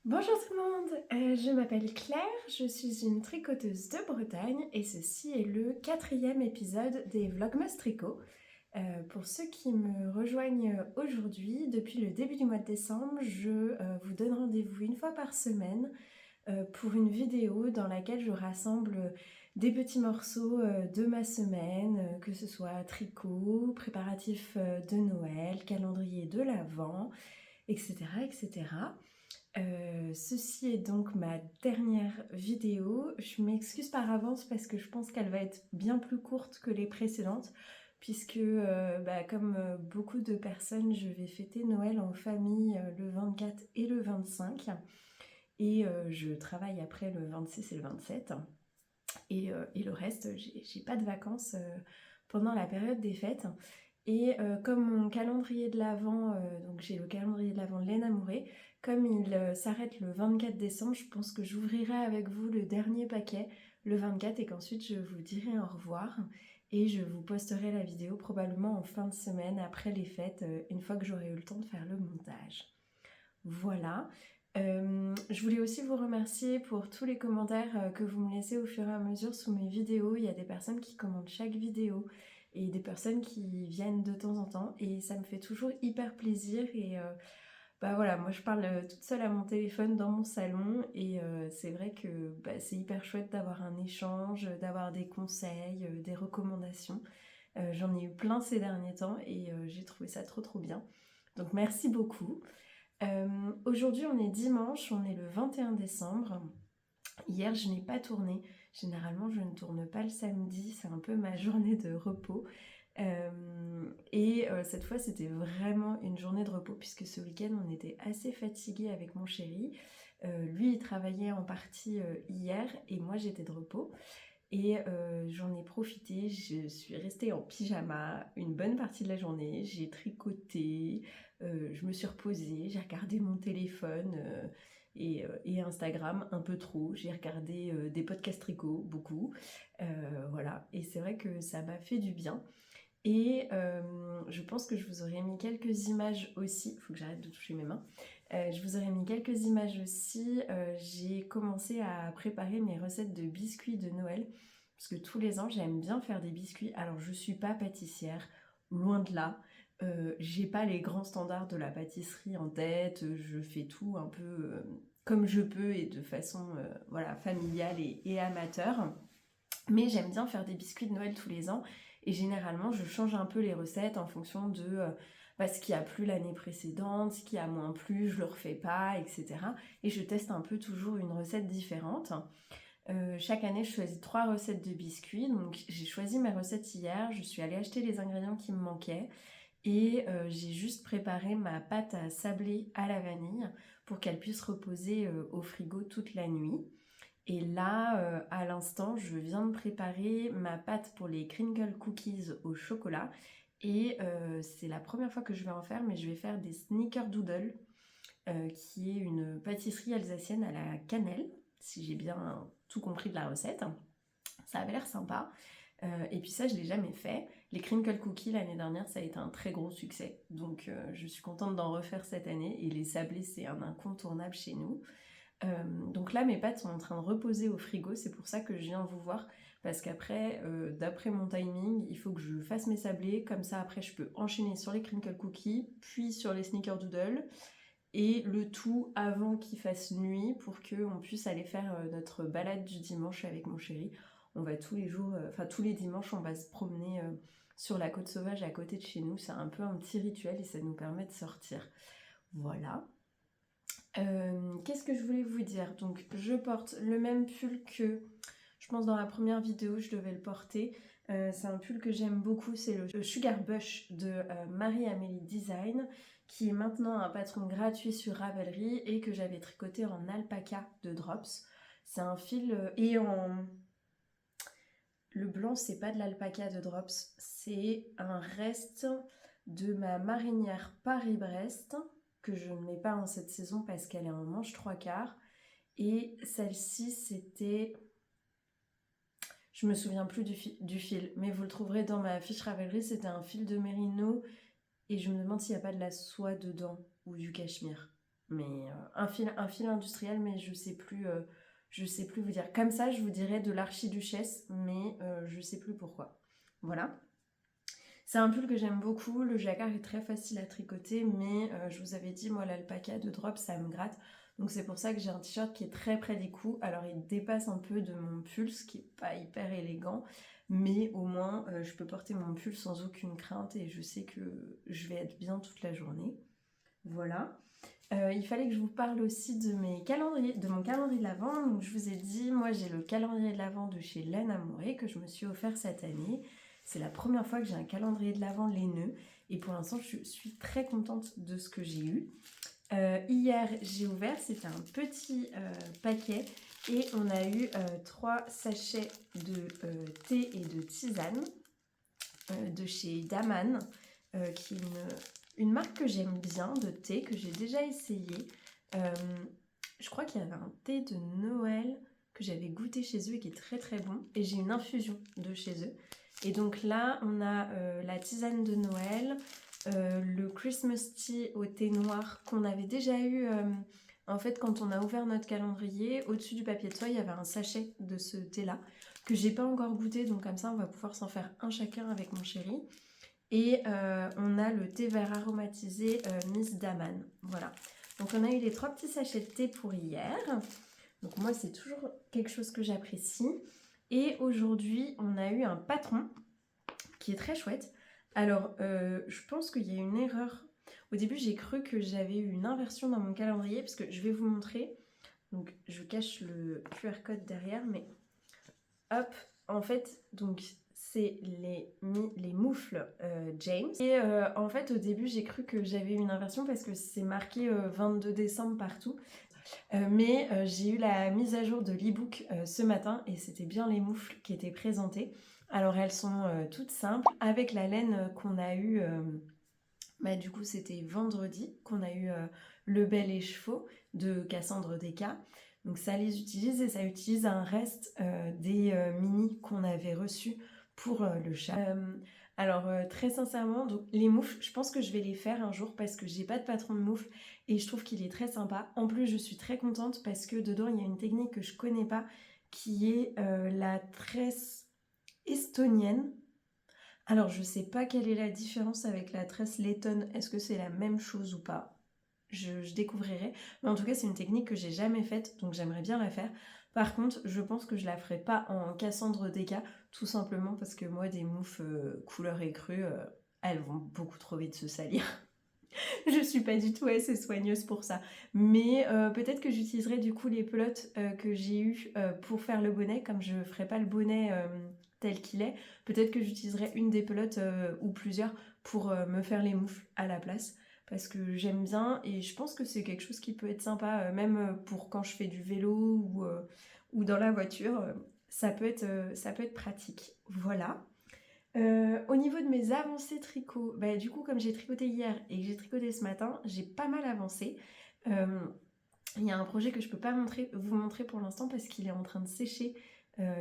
Bonjour tout le monde, je m'appelle Claire, je suis une tricoteuse de Bretagne et ceci est le 4e épisode des Vlogmas Tricot. Pour ceux qui me rejoignent aujourd'hui, depuis le début du mois de décembre, je vous donne rendez-vous une fois par semaine pour une vidéo dans laquelle je rassemble des petits morceaux de ma semaine, que ce soit tricot, préparatifs de Noël, calendrier de l'Avent, etc. etc. Ceci est donc ma dernière vidéo. Je m'excuse par avance parce que je pense qu'elle va être bien plus courte que les précédentes puisque comme beaucoup de personnes, je vais fêter Noël en famille le 24 et le 25 et je travaille après le 26 et le 27 et le reste, j'ai pas de vacances pendant la période des fêtes. Et comme mon calendrier de l'Avent, donc j'ai le calendrier de l'Avent de Léna Mouret, comme il s'arrête le 24 décembre, je pense que j'ouvrirai avec vous le dernier paquet le 24 et qu'ensuite je vous dirai au revoir. Et je vous posterai la vidéo probablement en fin de semaine après les fêtes, une fois que j'aurai eu le temps de faire le montage. Voilà. Je voulais aussi vous remercier pour tous les commentaires que vous me laissez au fur et à mesure sous mes vidéos. Il y a des personnes qui commentent chaque vidéo et des personnes qui viennent de temps en temps et ça me fait toujours hyper plaisir et voilà, moi je parle toute seule à mon téléphone dans mon salon et c'est vrai que c'est hyper chouette d'avoir un échange, d'avoir des conseils, des recommandations. J'en ai eu plein ces derniers temps et j'ai trouvé ça trop bien. Donc merci beaucoup. Aujourd'hui on est dimanche, on est le 21 décembre. Hier je n'ai pas tourné, généralement je ne tourne pas le samedi, c'est un peu ma journée de repos. Cette fois c'était vraiment une journée de repos puisque ce week-end on était assez fatigués avec mon chéri. Lui il travaillait en partie hier et moi j'étais de repos. Et j'en ai profité, je suis restée en pyjama une bonne partie de la journée, j'ai tricoté, je me suis reposée, j'ai regardé mon téléphone et Instagram un peu trop, j'ai regardé des podcasts tricot, beaucoup, voilà, et c'est vrai que ça m'a fait du bien. Et je pense que je vous aurais mis quelques images aussi, il faut que j'arrête de toucher mes mains, je vous aurais mis quelques images aussi. J'ai commencé à préparer mes recettes de biscuits de Noël parce que tous les ans j'aime bien faire des biscuits. Alors je suis pas pâtissière, loin de là. J'ai pas les grands standards de la pâtisserie en tête, je fais tout un peu comme je peux et de façon voilà, familiale et amateur. Mais j'aime bien faire des biscuits de Noël tous les ans et généralement je change un peu les recettes en fonction de ce qui a plu l'année précédente, ce qui a moins plu, je le refais pas, etc. Et je teste un peu toujours une recette différente. Chaque année je choisis 3 recettes de biscuits, donc j'ai choisi mes recettes hier, je suis allée acheter les ingrédients qui me manquaient et j'ai juste préparé ma pâte à sablé à la vanille pour qu'elle puisse reposer au frigo toute la nuit. Et là, à l'instant, je viens de préparer ma pâte pour les crinkle cookies au chocolat. Et c'est la première fois que je vais en faire, mais je vais faire des snickerdoodle, qui est une pâtisserie alsacienne à la cannelle, si j'ai bien tout compris de la recette. Ça avait l'air sympa. Et puis ça, je ne l'ai jamais fait. Les crinkle cookies, l'année dernière, ça a été un très gros succès. Donc je suis contente d'en refaire cette année. Et les sablés, c'est un incontournable chez nous. Donc là mes pâtes sont en train de reposer au frigo, c'est pour ça que je viens vous voir, parce qu'après, d'après mon timing, il faut que je fasse mes sablés, comme ça après je peux enchaîner sur les crinkle cookies, puis sur les snickerdoodle, et le tout avant qu'il fasse nuit pour qu'on puisse aller faire notre balade du dimanche avec mon chéri. On va tous les jours, tous les dimanches on va se promener sur la côte sauvage à côté de chez nous, c'est un peu un petit rituel et ça nous permet de sortir. Voilà. Qu'est-ce que je voulais vous dire? Donc je porte le même pull que je pense dans la première vidéo je devais le porter. C'est un pull que j'aime beaucoup, c'est le Sugar Bush de Marie-Amélie Design, qui est maintenant un patron gratuit sur Ravelry et que j'avais tricoté en alpaca de Drops. C'est un fil le blanc, c'est pas de l'alpaca de Drops, c'est un reste de ma marinière Paris-Brest que je ne mets pas en cette saison parce qu'elle est en manche 3/4. Et celle-ci, c'était... Je me souviens plus du fil, mais vous le trouverez dans ma fiche Ravelry. C'était un fil de mérino et je me demande s'il n'y a pas de la soie dedans ou du cachemire. mais un fil industriel, mais je sais plus vous dire. Comme ça, je vous dirais de l'archiduchesse, mais je sais plus pourquoi. Voilà. C'est un pull que j'aime beaucoup, le jacquard est très facile à tricoter, mais je vous avais dit, moi l'alpaca de drop ça me gratte, donc c'est pour ça que j'ai un t-shirt qui est très près des coups. Alors il dépasse un peu de mon pull, ce qui est pas hyper élégant, mais au moins je peux porter mon pull sans aucune crainte et je sais que je vais être bien toute la journée. Voilà. Il fallait que je vous parle aussi de mon calendrier de l'Avent. Donc je vous ai dit, moi j'ai le calendrier de l'Avent de chez Laine Amourée que je me suis offert cette année. C'est la première fois que j'ai un calendrier de l'Avent laineux et pour l'instant je suis très contente de ce que j'ai eu. Hier j'ai ouvert, c'était un petit paquet et on a eu 3 sachets de thé et de tisane de chez Daman, qui est une marque que j'aime bien de thé, que j'ai déjà essayé. Je crois qu'il y avait un thé de Noël que j'avais goûté chez eux et qui est très très bon. Et j'ai une infusion de chez eux. Et donc là, on a la tisane de Noël, le Christmas tea au thé noir qu'on avait déjà eu. En fait, quand on a ouvert notre calendrier, au-dessus du papier de soie, il y avait un sachet de ce thé-là que j'ai pas encore goûté. Donc comme ça, on va pouvoir s'en faire un chacun avec mon chéri. Et on a le thé vert aromatisé Miss Daman. Voilà. Donc on a eu les 3 petits sachets de thé pour hier. Donc moi, c'est toujours quelque chose que j'apprécie. Et aujourd'hui, on a eu un patron qui est très chouette. Alors, je pense qu'il y a une erreur. Au début, j'ai cru que j'avais eu une inversion dans mon calendrier, parce que je vais vous montrer. Donc, je cache le QR code derrière, mais hop, en fait, donc c'est les moufles James. Et en fait, au début, j'ai cru que j'avais eu une inversion parce que c'est marqué 22 décembre partout. Mais j'ai eu la mise à jour de l'e-book ce matin et c'était bien les moufles qui étaient présentées. Alors elles sont toutes simples avec la laine qu'on a eue, du coup c'était vendredi qu'on a eu le bel écheveau de Cassandre Desca. Donc ça les utilise et ça utilise un reste des mini qu'on avait reçus pour le chat. Alors très sincèrement, donc les moufles, je pense que je vais les faire un jour parce que j'ai pas de patron de moufles et je trouve qu'il est très sympa. En plus, je suis très contente parce que dedans il y a une technique que je connais pas qui est la tresse estonienne. Alors je sais pas quelle est la différence avec la tresse lettonne, est-ce que c'est la même chose ou pas? Je découvrirai, mais en tout cas c'est une technique que j'ai jamais faite, donc j'aimerais bien la faire. Par contre, je pense que je la ferai pas en Cassandre Desca, tout simplement parce que moi des moufles couleur écrue, elles vont beaucoup trop vite se salir. Je suis pas du tout assez soigneuse pour ça. Mais peut-être que j'utiliserai du coup les pelotes que j'ai eues pour faire le bonnet, comme je ferai pas le bonnet tel qu'il est. Peut-être que j'utiliserai une des pelotes ou plusieurs pour me faire les moufles à la place. Parce que j'aime bien et je pense que c'est quelque chose qui peut être sympa, même pour quand je fais du vélo ou dans la voiture. Ça peut être pratique. Voilà. Au niveau de mes avancées tricot, du coup comme j'ai tricoté hier et que j'ai tricoté ce matin, j'ai pas mal avancé. Il y a un projet que je peux pas vous montrer pour l'instant parce qu'il est en train de sécher,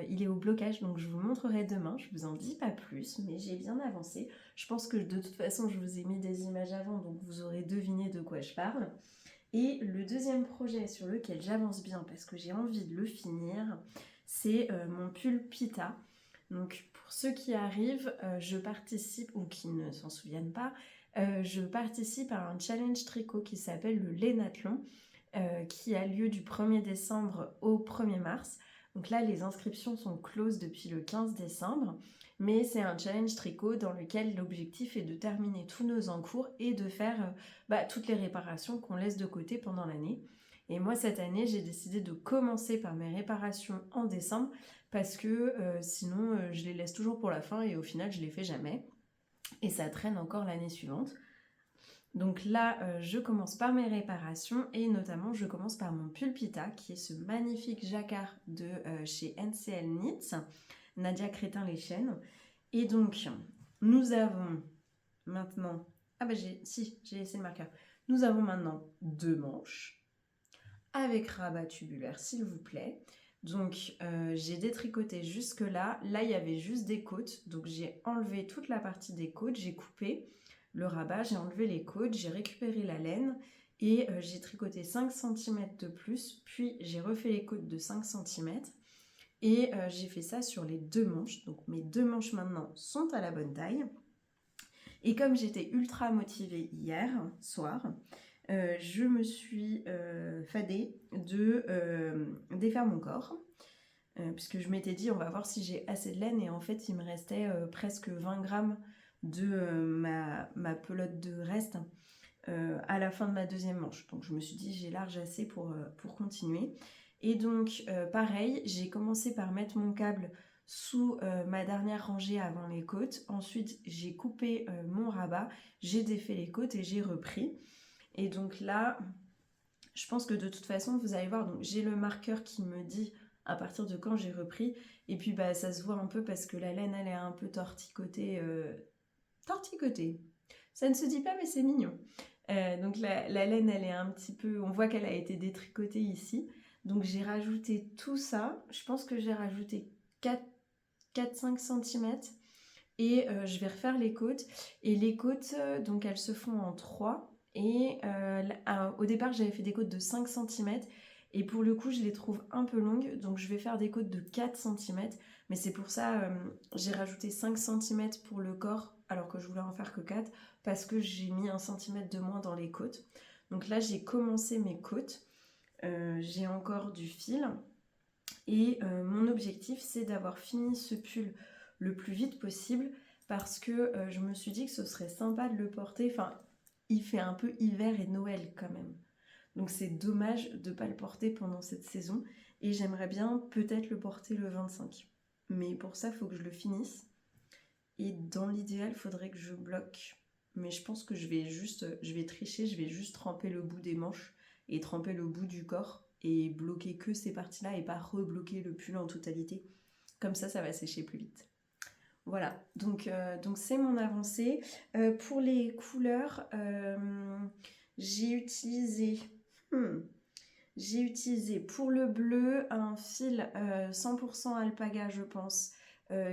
il est au blocage, donc je vous montrerai demain, je vous en dis pas plus, mais j'ai bien avancé. Je pense que de toute façon je vous ai mis des images avant, donc vous aurez deviné de quoi je parle. Et le deuxième projet sur lequel j'avance bien parce que j'ai envie de le finir, c'est mon pull Pita. Donc pour ceux qui arrivent, je participe, ou qui ne s'en souviennent pas, je participe à un challenge tricot qui s'appelle le Lénathlon, qui a lieu du 1er décembre au 1er mars. Donc là, les inscriptions sont closes depuis le 15 décembre, mais c'est un challenge tricot dans lequel l'objectif est de terminer tous nos encours et de faire toutes les réparations qu'on laisse de côté pendant l'année. Et moi, cette année, j'ai décidé de commencer par mes réparations en décembre parce que sinon, je les laisse toujours pour la fin et au final, je les fais jamais. Et ça traîne encore l'année suivante. Donc là, je commence par mes réparations et notamment, je commence par mon pull Pita qui est ce magnifique jacquard de chez NCL Knits, Nadia Crétin-les-Chênes. Et donc, nous avons maintenant... j'ai laissé le marqueur. Nous avons maintenant 2 manches avec rabat tubulaire, s'il vous plaît. Donc, j'ai détricoté jusque là. Là, il y avait juste des côtes. Donc, j'ai enlevé toute la partie des côtes. J'ai coupé le rabat, j'ai enlevé les côtes, j'ai récupéré la laine et j'ai tricoté 5 cm de plus, puis j'ai refait les côtes de 5 cm et j'ai fait ça sur les 2 manches. Donc mes 2 manches maintenant sont à la bonne taille. Et comme j'étais ultra motivée hier soir, je me suis fadée de défaire mon corps. Puisque je m'étais dit on va voir si j'ai assez de laine, et en fait il me restait presque 20 grammes de ma pelote de reste à la fin de ma deuxième manche. Donc je me suis dit j'ai large assez pour continuer. Et donc pareil, j'ai commencé par mettre mon câble sous ma dernière rangée avant les côtes. Ensuite j'ai coupé mon rabat, j'ai défait les côtes et j'ai repris. Et donc là, je pense que de toute façon vous allez voir, donc j'ai le marqueur qui me dit à partir de quand j'ai repris. Et puis bah ça se voit un peu parce que la laine elle est un peu torticotée. Torticotée. Ça ne se dit pas mais c'est mignon. Donc la laine elle est un petit peu, on voit qu'elle a été détricotée ici. Donc j'ai rajouté tout ça. Je pense que j'ai rajouté 4-5 cm. Et je vais refaire les côtes. Et les côtes, donc elles se font en 3. Et au départ j'avais fait des côtes de 5 cm. Et pour le coup je les trouve un peu longues. Donc je vais faire des côtes de 4 cm. Mais c'est pour ça j'ai rajouté 5 cm pour le corps, alors que je voulais en faire que 4, parce que j'ai mis 1 cm de moins dans les côtes. Donc là j'ai commencé mes côtes. J'ai encore du fil. Et mon objectif c'est d'avoir fini ce pull le plus vite possible, parce que je me suis dit que ce serait sympa de le porter. Enfin, il fait un peu hiver et Noël quand même. Donc c'est dommage de ne pas le porter pendant cette saison. Et j'aimerais bien peut-être le porter le 25. Mais pour ça, il faut que je le finisse. Et dans l'idéal, il faudrait que je bloque. Mais je pense que je vais tricher, je vais juste tremper le bout des manches et tremper le bout du corps et bloquer que ces parties-là et pas rebloquer le pull en totalité. Comme ça va sécher plus vite. Voilà, donc c'est mon avancée. Pour les couleurs, j'ai utilisé pour le bleu un fil 100% alpaga, je pense,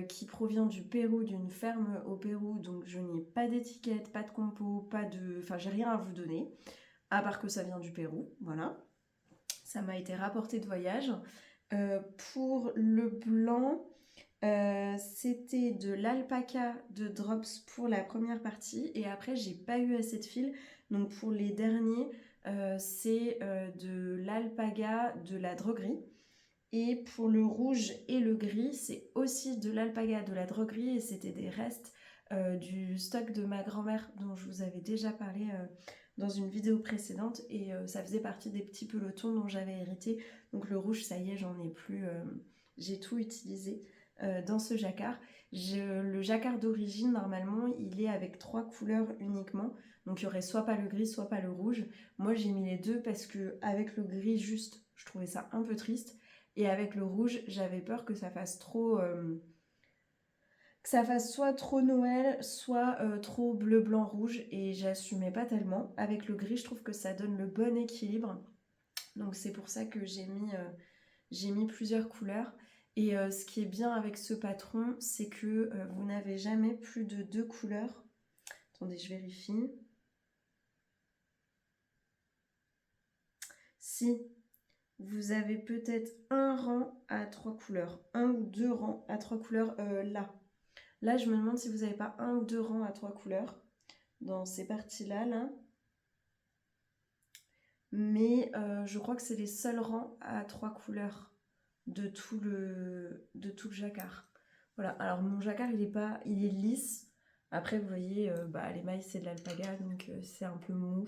qui provient du Pérou, d'une ferme au Pérou. Donc je n'ai pas d'étiquette, pas de compo, enfin j'ai rien à vous donner, à part que ça vient du Pérou, voilà. Ça m'a été rapporté de voyage. Pour le blanc, c'était de l'alpaca de Drops pour la première partie, et après j'ai pas eu assez de fil, donc pour les derniers c'est de l'alpaga de la droguerie. Et pour le rouge et le gris, c'est aussi de l'alpaga de la droguerie, et c'était des restes du stock de ma grand-mère dont je vous avais déjà parlé dans une vidéo précédente, et ça faisait partie des petits pelotons dont j'avais hérité. Donc le rouge, ça y est, j'en ai plus, j'ai tout utilisé dans ce jacquard. Le jacquard d'origine, normalement, il est avec 3 couleurs uniquement. Donc il y aurait soit pas le gris, soit pas le rouge. Moi, j'ai mis les deux parce que avec le gris juste, je trouvais ça un peu triste. Et avec le rouge, j'avais peur que ça fasse trop... que ça fasse soit trop Noël, soit trop bleu, blanc, rouge. Et j'assumais pas tellement. Avec le gris, je trouve que ça donne le bon équilibre. Donc c'est pour ça que j'ai mis plusieurs couleurs. Et ce qui est bien avec ce patron, c'est que vous n'avez jamais plus de 2 couleurs. Attendez, je vérifie. Si, vous avez peut-être un rang à 3 couleurs. 1 ou 2 rangs à 3 couleurs là. Là, je me demande si vous n'avez pas 1 ou 2 rangs à 3 couleurs dans ces parties-là, là. Mais je crois que c'est les seuls rangs à 3 couleurs de tout le jacquard. Voilà, alors mon jacquard il est lisse. Après vous voyez, les mailles c'est de l'alpaga, donc c'est un peu mou.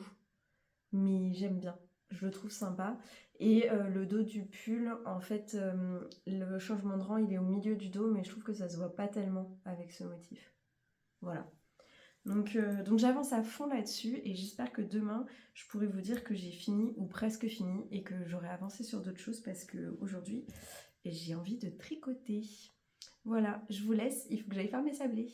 Mais j'aime bien, je le trouve sympa. Et le dos du pull, en fait, le changement de rang il est au milieu du dos, mais je trouve que ça se voit pas tellement avec ce motif. Voilà. Donc j'avance à fond là-dessus, et j'espère que demain je pourrai vous dire que j'ai fini ou presque fini et que j'aurai avancé sur d'autres choses, parce qu'aujourd'hui j'ai envie de tricoter. Voilà, je vous laisse, il faut que j'aille faire mes sablés.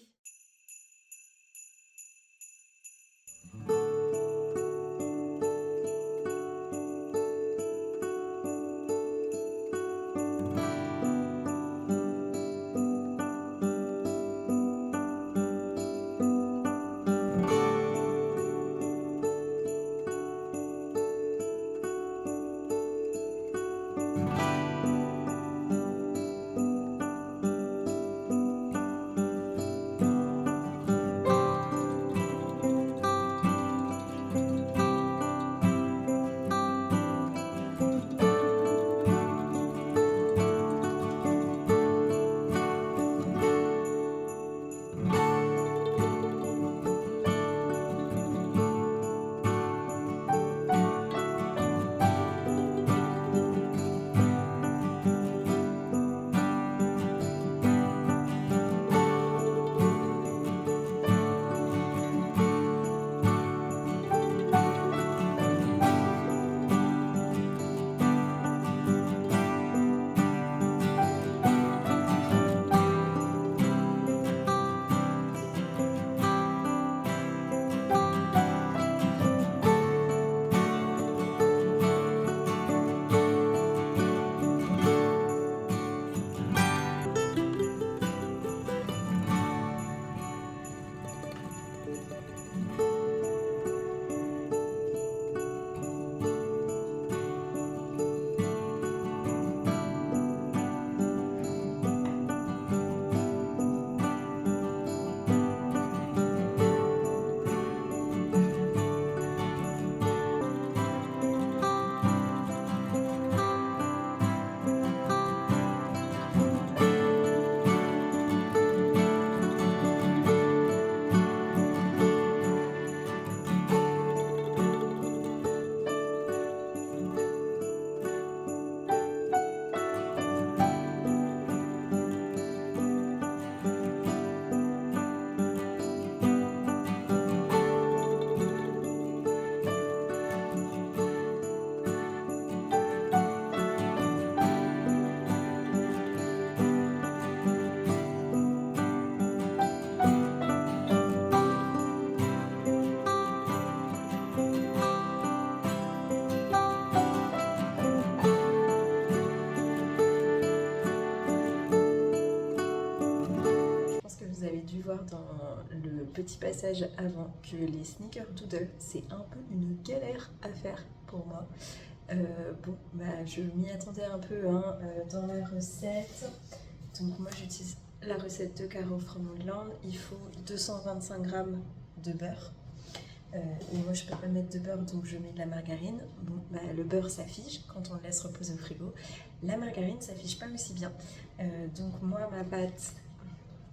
d'ailleurs dans le petit passage avant que les snickerdoodles, c'est un peu une galère à faire pour moi. Bon, bah, je m'y attendais un peu hein, dans la recette. Donc moi j'utilise la recette de Caro from Woodland. Il faut 225 g de beurre. Et moi je peux pas mettre de beurre donc je mets de la margarine. Bon, bah, le beurre s'affiche quand on le laisse reposer au frigo. La margarine s'affiche pas aussi bien. Donc moi ma pâte,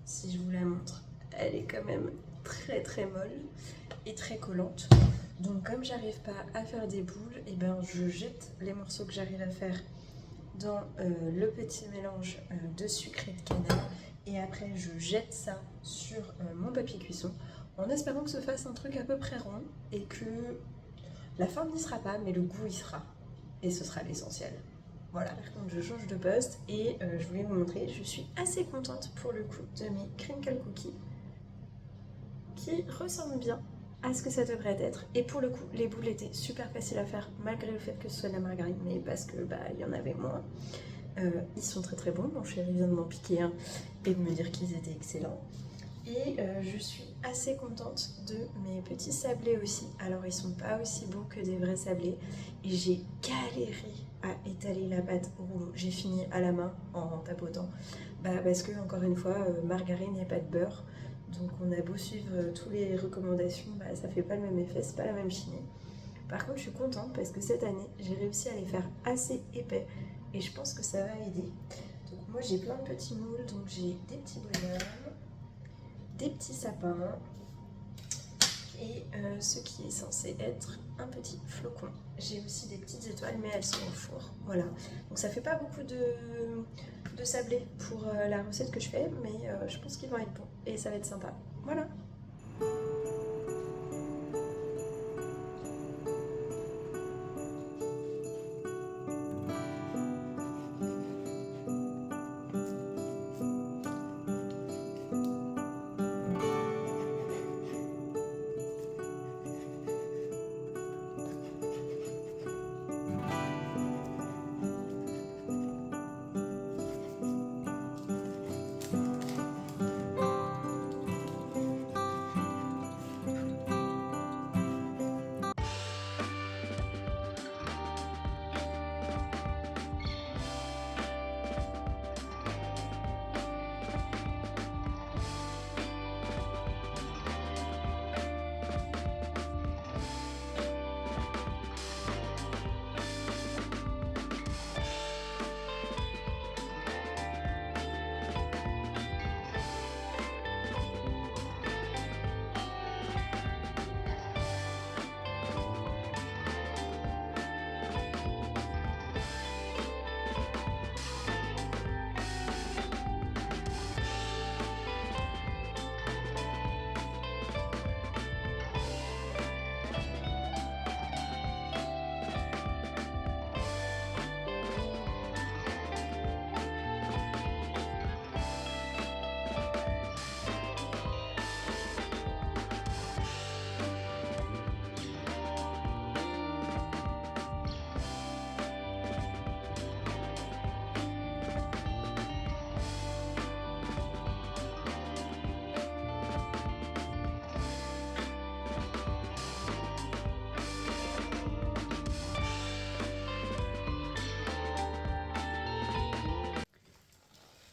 si je vous la montre, elle est quand même très très molle et très collante. Donc comme j'arrive pas à faire des boules, et ben je jette les morceaux que j'arrive à faire dans le petit mélange de sucre et de cannelle. Et après je jette ça sur mon papier cuisson en espérant que se fasse un truc à peu près rond et que la forme n'y sera pas mais le goût y sera. Et ce sera l'essentiel. Voilà, par contre je change de poste et je voulais vous montrer, je suis assez contente pour le coup de mes crinkle cookies qui ressemblent bien à ce que ça devrait être. Et pour le coup, les boules étaient super faciles à faire malgré le fait que ce soit de la margarine, mais parce que bah il y en avait moins. Ils sont très très bons, mon chéri vient de m'en piquer un et de me dire qu'ils étaient excellents. Et je suis assez contente de mes petits sablés aussi. Alors ils sont pas aussi beaux que des vrais sablés et j'ai galéré à étaler la pâte au rouleau. J'ai fini à la main en tapotant parce que encore une fois margarine et pas de beurre. Donc on a beau suivre toutes les recommandations, ça fait pas le même effet, c'est pas la même chimie. Par contre je suis contente parce que cette année j'ai réussi à les faire assez épais et je pense que ça va aider. Donc moi j'ai plein de petits moules, donc j'ai des petits bonhommes, des petits sapins et ce qui est censé être un petit flocon. J'ai aussi des petites étoiles mais elles sont au four, voilà. Donc ça fait pas beaucoup de sablé pour la recette que je fais, mais je pense qu'ils vont être bons et ça va être sympa. Voilà.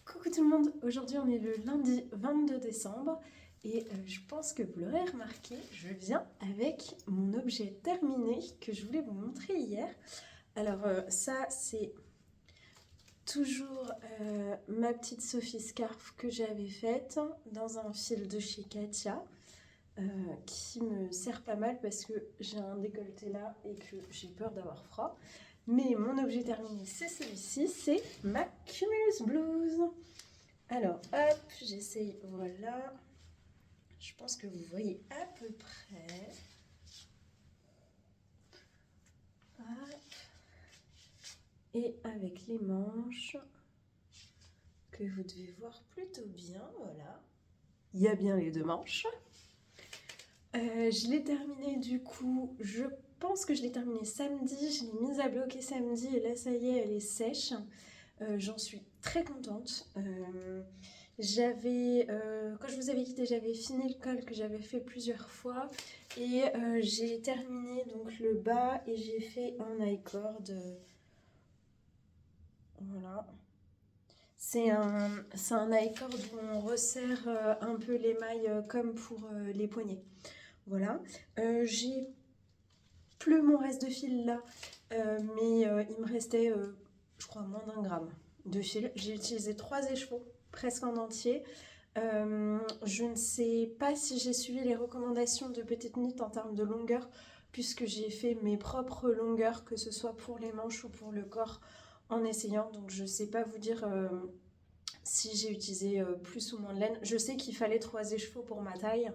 Coucou tout le monde, aujourd'hui on est le lundi 22 décembre et je pense que vous l'aurez remarqué, je viens avec mon objet terminé que je voulais vous montrer hier. Alors ça c'est toujours ma petite Sophie Scarf que j'avais faite dans un fil de chez Katia qui me sert pas mal parce que j'ai un décolleté là et que j'ai peur d'avoir froid. Mais mon objet terminé c'est celui-ci, c'est ma Cumulus Blues. Alors hop, j'essaye, voilà. Je pense que vous voyez à peu près. Hop. Et avec les manches que vous devez voir plutôt bien, voilà. Il y a bien les deux manches. Je l'ai terminé du coup, je pense que je l'ai terminé samedi, je l'ai mise à bloquer samedi et là ça y est, elle est sèche. J'en suis très contente. Quand je vous avais quitté, j'avais fini le col que j'avais fait plusieurs fois et j'ai terminé donc le bas et j'ai fait un I-cord. Voilà. C'est un I-cord où on resserre un peu les mailles comme pour les poignets. Voilà. J'ai plus mon reste de fil là, mais il me restait, je crois, moins d'1 gramme de fil. J'ai utilisé 3 écheveaux, presque en entier. Je ne sais pas si j'ai suivi les recommandations de Petite Knit en termes de longueur, puisque j'ai fait mes propres longueurs, que ce soit pour les manches ou pour le corps, en essayant. Donc je ne sais pas vous dire si j'ai utilisé plus ou moins de laine. Je sais qu'il fallait 3 écheveaux pour ma taille.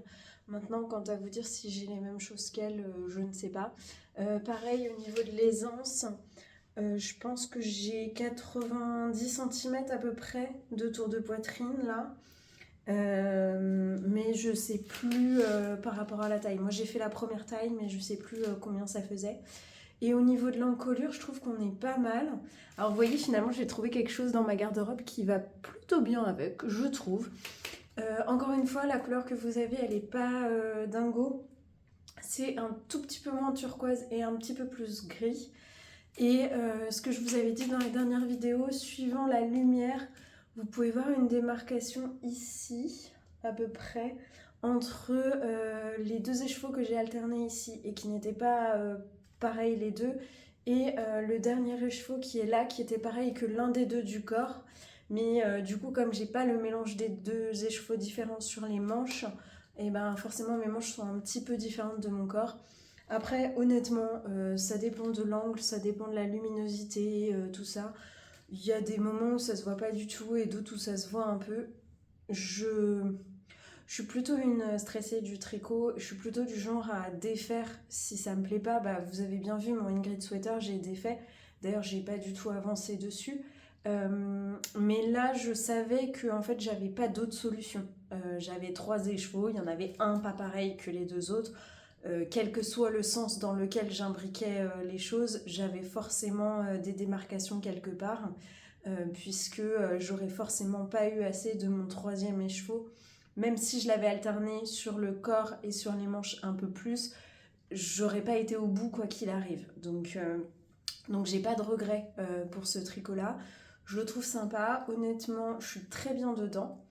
Maintenant, quant à vous dire si j'ai les mêmes choses qu'elle, je ne sais pas. Pareil, au niveau de l'aisance, je pense que j'ai 90 cm à peu près de tour de poitrine là. Mais je sais plus par rapport à la taille. Moi j'ai fait la première taille, mais je sais plus combien ça faisait. Et au niveau de l'encolure, je trouve qu'on est pas mal. Alors vous voyez, finalement j'ai trouvé quelque chose dans ma garde-robe qui va plutôt bien avec, je trouve. Encore une fois, la couleur que vous avez, elle est pas dingo. C'est un tout petit peu moins turquoise et un petit peu plus gris. Et ce que je vous avais dit dans les dernières vidéos, suivant la lumière, vous pouvez voir une démarcation ici, à peu près, entre les 2 écheveaux que j'ai alternés ici et qui n'étaient pas pareils les deux, et le dernier écheveau qui est là, qui était pareil que l'un des deux du corps. Mais du coup, comme j'ai pas le mélange des 2 écheveaux différents sur les manches, et ben forcément mes manches sont un petit peu différentes de mon corps. Après, honnêtement, ça dépend de l'angle, ça dépend de la luminosité, tout ça. Il y a des moments où ça se voit pas du tout et d'autres où ça se voit un peu. Je suis plutôt une stressée du tricot. Je suis plutôt du genre à défaire si ça me plaît pas. Bah, vous avez bien vu mon Ingrid Sweater, j'ai défait. D'ailleurs, j'ai pas du tout avancé dessus. Mais là, je savais que en fait, j'avais pas d'autre solution. J'avais 3 écheveaux, il y en avait un pas pareil que les 2 autres. Quel que soit le sens dans lequel j'imbriquais les choses, j'avais forcément des démarcations quelque part, puisque j'aurais forcément pas eu assez de mon 3e écheveau. Même si je l'avais alterné sur le corps et sur les manches un peu plus, j'aurais pas été au bout quoi qu'il arrive. Donc j'ai pas de regrets pour ce tricot-là. Je le trouve sympa, honnêtement, je suis très bien dedans.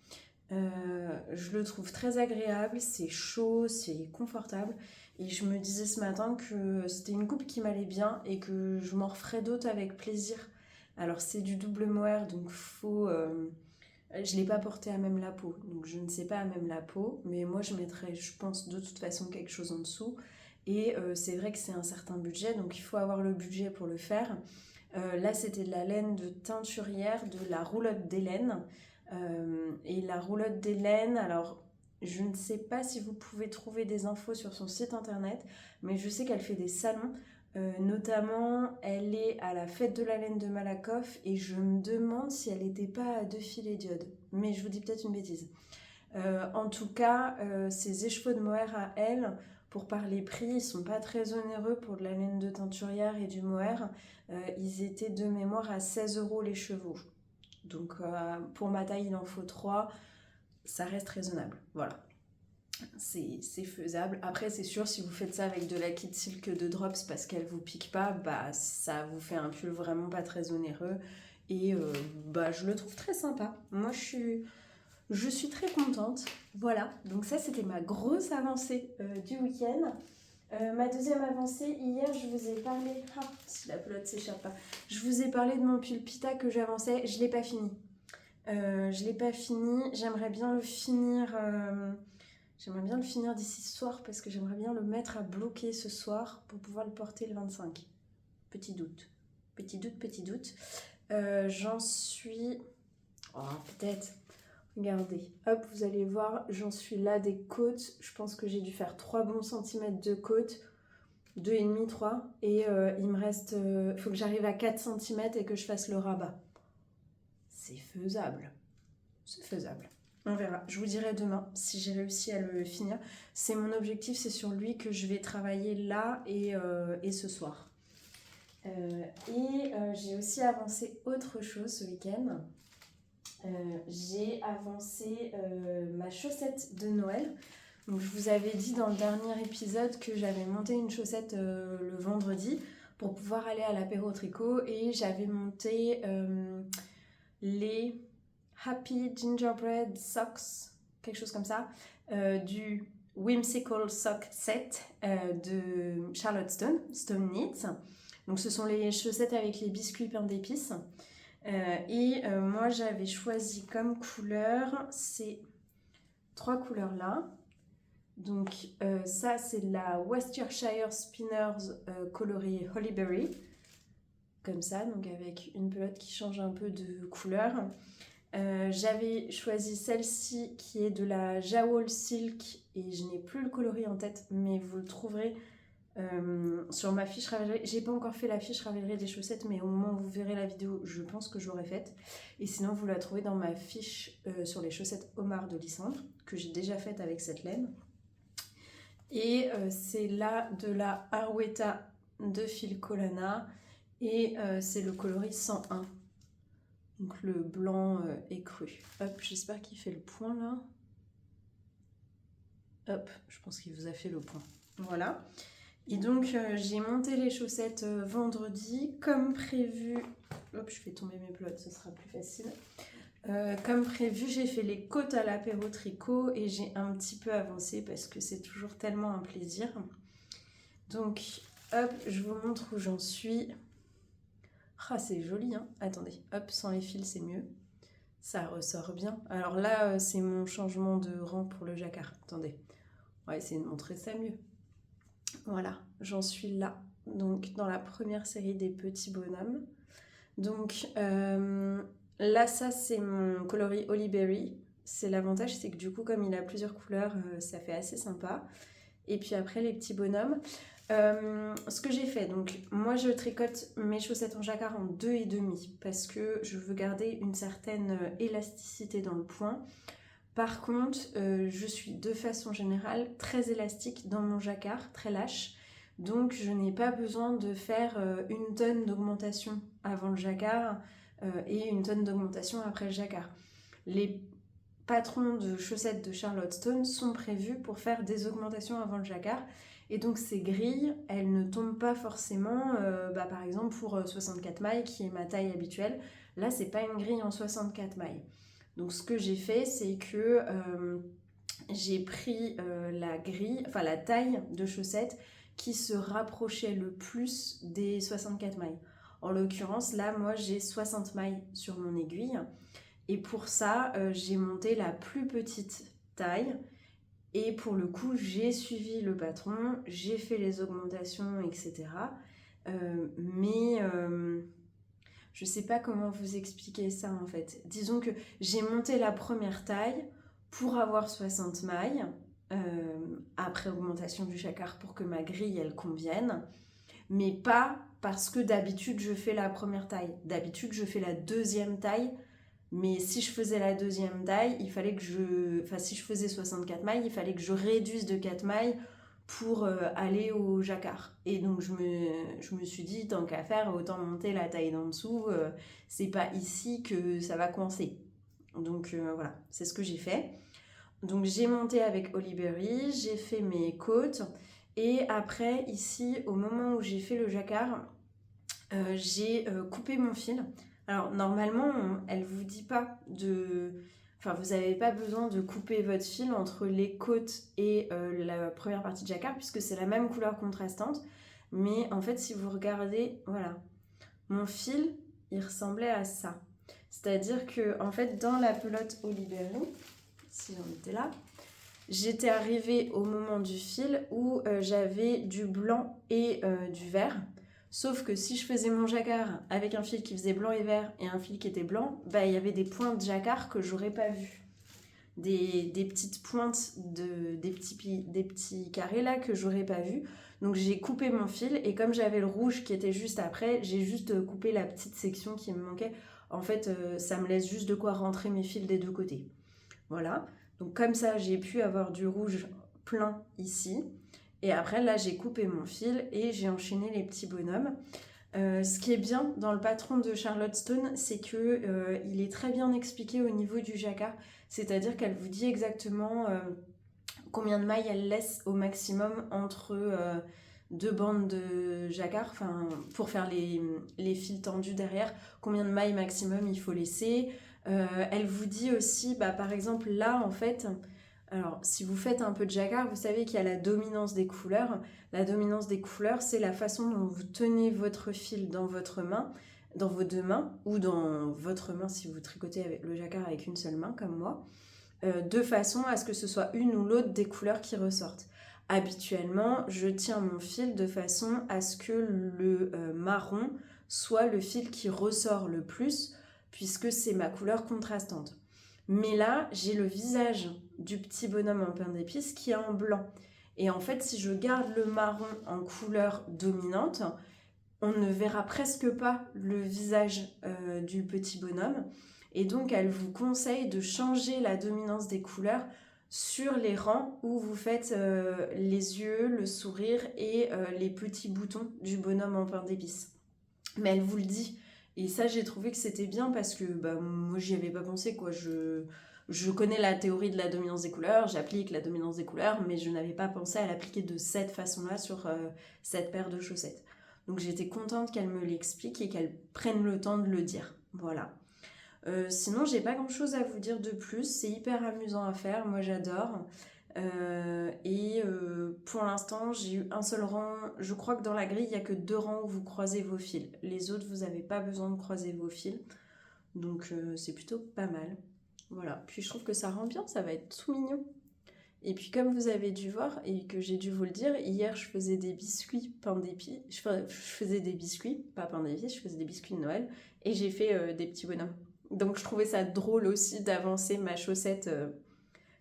Je le trouve très agréable, c'est chaud, c'est confortable. Et je me disais ce matin que c'était une coupe qui m'allait bien et que je m'en referais d'autres avec plaisir. Alors c'est du double mohair, donc je ne l'ai pas porté à même la peau, donc je ne sais pas à même la peau, mais moi je mettrais, je pense, de toute façon quelque chose en dessous. Et c'est vrai que c'est un certain budget, donc il faut avoir le budget pour le faire. Là c'était de la laine de teinturière, de la roulotte d'Hélène. Et la roulotte d'Hélène, alors je ne sais pas si vous pouvez trouver des infos sur son site internet, mais je sais qu'elle fait des salons. Notamment, elle est à la fête de la laine de Malakoff et je me demande si elle n'était pas à 2 filets d'iode. Mais je vous dis peut-être une bêtise. En tout cas, ces écheveaux de mohair à elle, pour parler prix, ils sont pas très onéreux pour de la laine de teinturière et du mohair. Ils étaient de mémoire à 16 € les chevaux. Donc pour ma taille, il en faut 3. Ça reste raisonnable. Voilà. C'est faisable. Après, c'est sûr, si vous faites ça avec de la kit silk de drops parce qu'elle vous pique pas, bah ça vous fait un pull vraiment pas très onéreux. Et bah je le trouve très sympa. Moi, je suis très contente. Voilà. Donc ça, c'était ma grosse avancée du week-end. Ma deuxième avancée, hier, je vous ai parlé... Ah, si la pelote s'échappe pas. Je vous ai parlé de mon pull pita que j'avançais. Je l'ai pas fini. Je l'ai pas fini. J'aimerais bien le finir... J'aimerais bien le finir d'ici ce soir parce que j'aimerais bien le mettre à bloquer ce soir pour pouvoir le porter le 25. Petit doute. Petit doute, petit doute. J'en suis... Oh, peut-être. Regardez. Hop, vous allez voir. J'en suis là des côtes. Je pense que j'ai dû faire 3 bons centimètres de côte. 2,5, 3. Et il me reste... faut que j'arrive à 4 cm et que je fasse le rabat. C'est faisable. C'est faisable. On verra. Je vous dirai demain si j'ai réussi à le finir. C'est mon objectif, c'est sur lui que je vais travailler là et ce soir. J'ai aussi avancé autre chose ce week-end. j'ai avancé ma chaussette de Noël. Donc, je vous avais dit dans le dernier épisode que j'avais monté une chaussette le vendredi pour pouvoir aller à l'apéro tricot, et j'avais monté les Happy Gingerbread Socks, quelque chose comme ça, du Whimsical Sock Set de Charlotte Stone Knits. Donc ce sont les chaussettes avec les biscuits pain d'épices. Moi j'avais choisi comme couleur ces 3 couleurs là. Donc ça c'est la Worcestershire Spinners colorée Hollyberry, comme ça, donc avec une pelote qui change un peu de couleur. J'avais choisi celle-ci qui est de la Jawol Silk, et je n'ai plus le coloris en tête, mais vous le trouverez sur ma fiche Ravelry. J'ai pas encore fait la fiche Ravelry des chaussettes, mais au moment où vous verrez la vidéo, je pense que je l'aurai faite. Et sinon, vous la trouvez dans ma fiche sur les chaussettes Omar de Lysandre, que j'ai déjà faite avec cette laine. Et c'est là de la Arwetta de Phil Colana, et c'est le coloris 101. Donc le blanc est cru. Hop, j'espère qu'il fait le point là. Hop, je pense qu'il vous a fait le point. Voilà. Et donc j'ai monté les chaussettes vendredi comme prévu. Hop, je fais tomber mes pelotes, ce sera plus facile. Comme prévu, j'ai fait les côtes à l'apéro tricot et j'ai un petit peu avancé parce que c'est toujours tellement un plaisir. Donc hop, je vous montre où j'en suis. Ah, c'est joli, hein. Attendez, hop, sans les fils, c'est mieux. Ça ressort bien. Alors là, c'est mon changement de rang pour le jacquard. Attendez, on va essayer de montrer ça mieux. Voilà, j'en suis là. Donc, dans la première série des petits bonhommes. Donc, là, ça, c'est mon coloris Hollyberry. C'est l'avantage, c'est que du coup, comme il a plusieurs couleurs, ça fait assez sympa. Et puis après, les petits bonhommes. Ce que j'ai fait, donc moi je tricote mes chaussettes en jacquard en 2,5 parce que je veux garder une certaine élasticité dans le point. Par contre, je suis de façon générale très élastique dans mon jacquard, très lâche. Donc je n'ai pas besoin de faire 1 tonne d'augmentation avant le jacquard et 1 tonne d'augmentation après le jacquard. Les patrons de chaussettes de Charlotte Stone sont prévus pour faire des augmentations avant le jacquard. Et donc ces grilles, elles ne tombent pas forcément, par exemple pour 64 mailles, qui est ma taille habituelle. Là, c'est pas une grille en 64 mailles. Donc ce que j'ai fait, c'est que j'ai pris la grille, enfin la taille de chaussettes qui se rapprochait le plus des 64 mailles. En l'occurrence, là, moi, j'ai 60 mailles sur mon aiguille. Et pour ça, j'ai monté la plus petite taille. Et pour le coup, j'ai suivi le patron, j'ai fait les augmentations, etc. Je sais pas comment vous expliquer ça en fait. Disons que j'ai monté la première taille pour avoir 60 mailles, après augmentation du jacquard pour que ma grille elle convienne, mais pas parce que d'habitude je fais la première taille. D'habitude je fais la deuxième taille. Mais si je faisais la deuxième taille, il fallait que si je faisais 64 mailles, il fallait que je réduise de 4 mailles pour aller au jacquard. Et donc je me suis dit, tant qu'à faire, autant monter la taille d'en dessous. C'est pas ici que ça va coincer. Donc voilà, c'est ce que j'ai fait. Donc j'ai monté avec Hollyberry, j'ai fait mes côtes. Et après, ici, au moment où j'ai fait le jacquard, j'ai coupé mon fil. Alors normalement, elle vous dit pas de... Enfin, vous n'avez pas besoin de couper votre fil entre les côtes et la première partie de jacquard, puisque c'est la même couleur contrastante. Mais en fait, si vous regardez, voilà, mon fil, il ressemblait à ça. C'est-à-dire que, en fait, dans la pelote Hollyberry, si j'en étais là, j'étais arrivée au moment du fil où j'avais du blanc et du vert. Sauf que si je faisais mon jacquard avec un fil qui faisait blanc et vert et un fil qui était blanc, il y avait des points de jacquard que j'aurais pas vu. Des petites pointes, des petits carrés là que j'aurais pas vu. Donc j'ai coupé mon fil et comme j'avais le rouge qui était juste après, j'ai juste coupé la petite section qui me manquait. En fait, ça me laisse juste de quoi rentrer mes fils des deux côtés. Voilà. Donc comme ça, j'ai pu avoir du rouge plein ici. Et après, là, j'ai coupé mon fil et j'ai enchaîné les petits bonhommes. Ce qui est bien dans le patron de Charlotte Stone, c'est que il est très bien expliqué au niveau du jacquard, c'est-à-dire qu'elle vous dit exactement combien de mailles elle laisse au maximum entre deux bandes de jacquard, enfin pour faire les fils tendus derrière, combien de mailles maximum il faut laisser. Elle vous dit aussi, bah, par exemple là en fait, alors si vous faites un peu de jacquard, vous savez qu'il y a la dominance des couleurs. La dominance des couleurs, c'est la façon dont vous tenez votre fil dans votre main, dans vos deux mains, ou dans votre main si vous tricotez avec le jacquard avec une seule main comme moi, de façon à ce que ce soit une ou l'autre des couleurs qui ressortent. Habituellement, je tiens mon fil de façon à ce que le marron soit le fil qui ressort le plus, puisque c'est ma couleur contrastante. Mais là, j'ai le visage du petit bonhomme en pain d'épices qui est en blanc. Et en fait, si je garde le marron en couleur dominante, on ne verra presque pas le visage du petit bonhomme. Et donc, elle vous conseille de changer la dominance des couleurs sur les rangs où vous faites les yeux, le sourire et les petits boutons du bonhomme en pain d'épices. Mais elle vous le dit. Et ça, j'ai trouvé que c'était bien parce que bah, moi, j'y avais pas pensé, quoi. Je connais la théorie de la dominance des couleurs, j'applique la dominance des couleurs, mais je n'avais pas pensé à l'appliquer de cette façon-là sur cette paire de chaussettes. Donc j'étais contente qu'elle me l'explique et qu'elle prenne le temps de le dire. Voilà. Sinon, j'ai pas grand-chose à vous dire de plus. C'est hyper amusant à faire, moi j'adore. Pour l'instant, j'ai eu un seul rang. Je crois que dans la grille, il n'y a que 2 rangs où vous croisez vos fils. Les autres, vous n'avez pas besoin de croiser vos fils. Donc c'est plutôt pas mal. Voilà. Puis je trouve que ça rend bien, ça va être tout mignon. Et puis comme vous avez dû voir et que j'ai dû vous le dire, hier je faisais des biscuits pain d'épices. Je faisais des biscuits, pas pain d'épices, je faisais des biscuits de Noël. Et j'ai fait des petits bonhommes. Donc je trouvais ça drôle aussi d'avancer ma chaussette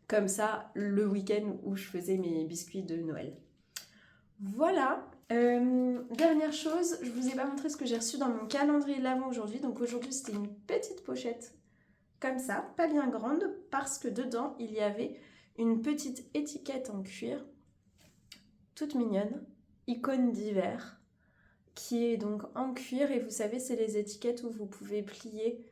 comme ça le week-end où je faisais mes biscuits de Noël. Voilà. Dernière chose, je vous ai pas montré ce que j'ai reçu dans mon calendrier de l'Avent aujourd'hui. Donc aujourd'hui c'était une petite pochette comme ça, pas bien grande, parce que dedans il y avait une petite étiquette en cuir, toute mignonne, icône d'hiver, qui est donc en cuir. Et vous savez, c'est les étiquettes où vous pouvez plier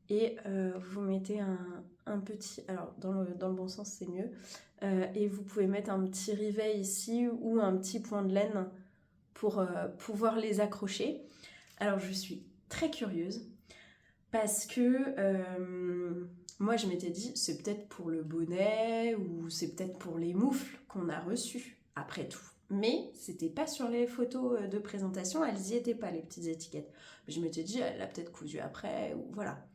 et vous mettez un petit, alors dans le bon sens c'est mieux, et vous pouvez mettre un petit rivet ici ou un petit point de laine pour pouvoir les accrocher. Alors je suis très curieuse parce que moi je m'étais dit c'est peut-être pour le bonnet ou c'est peut-être pour les moufles qu'on a reçus après tout. Mais c'était pas sur les photos de présentation, elles y étaient pas les petites étiquettes. Je m'étais dit elle l'a peut-être cousu après ou voilà.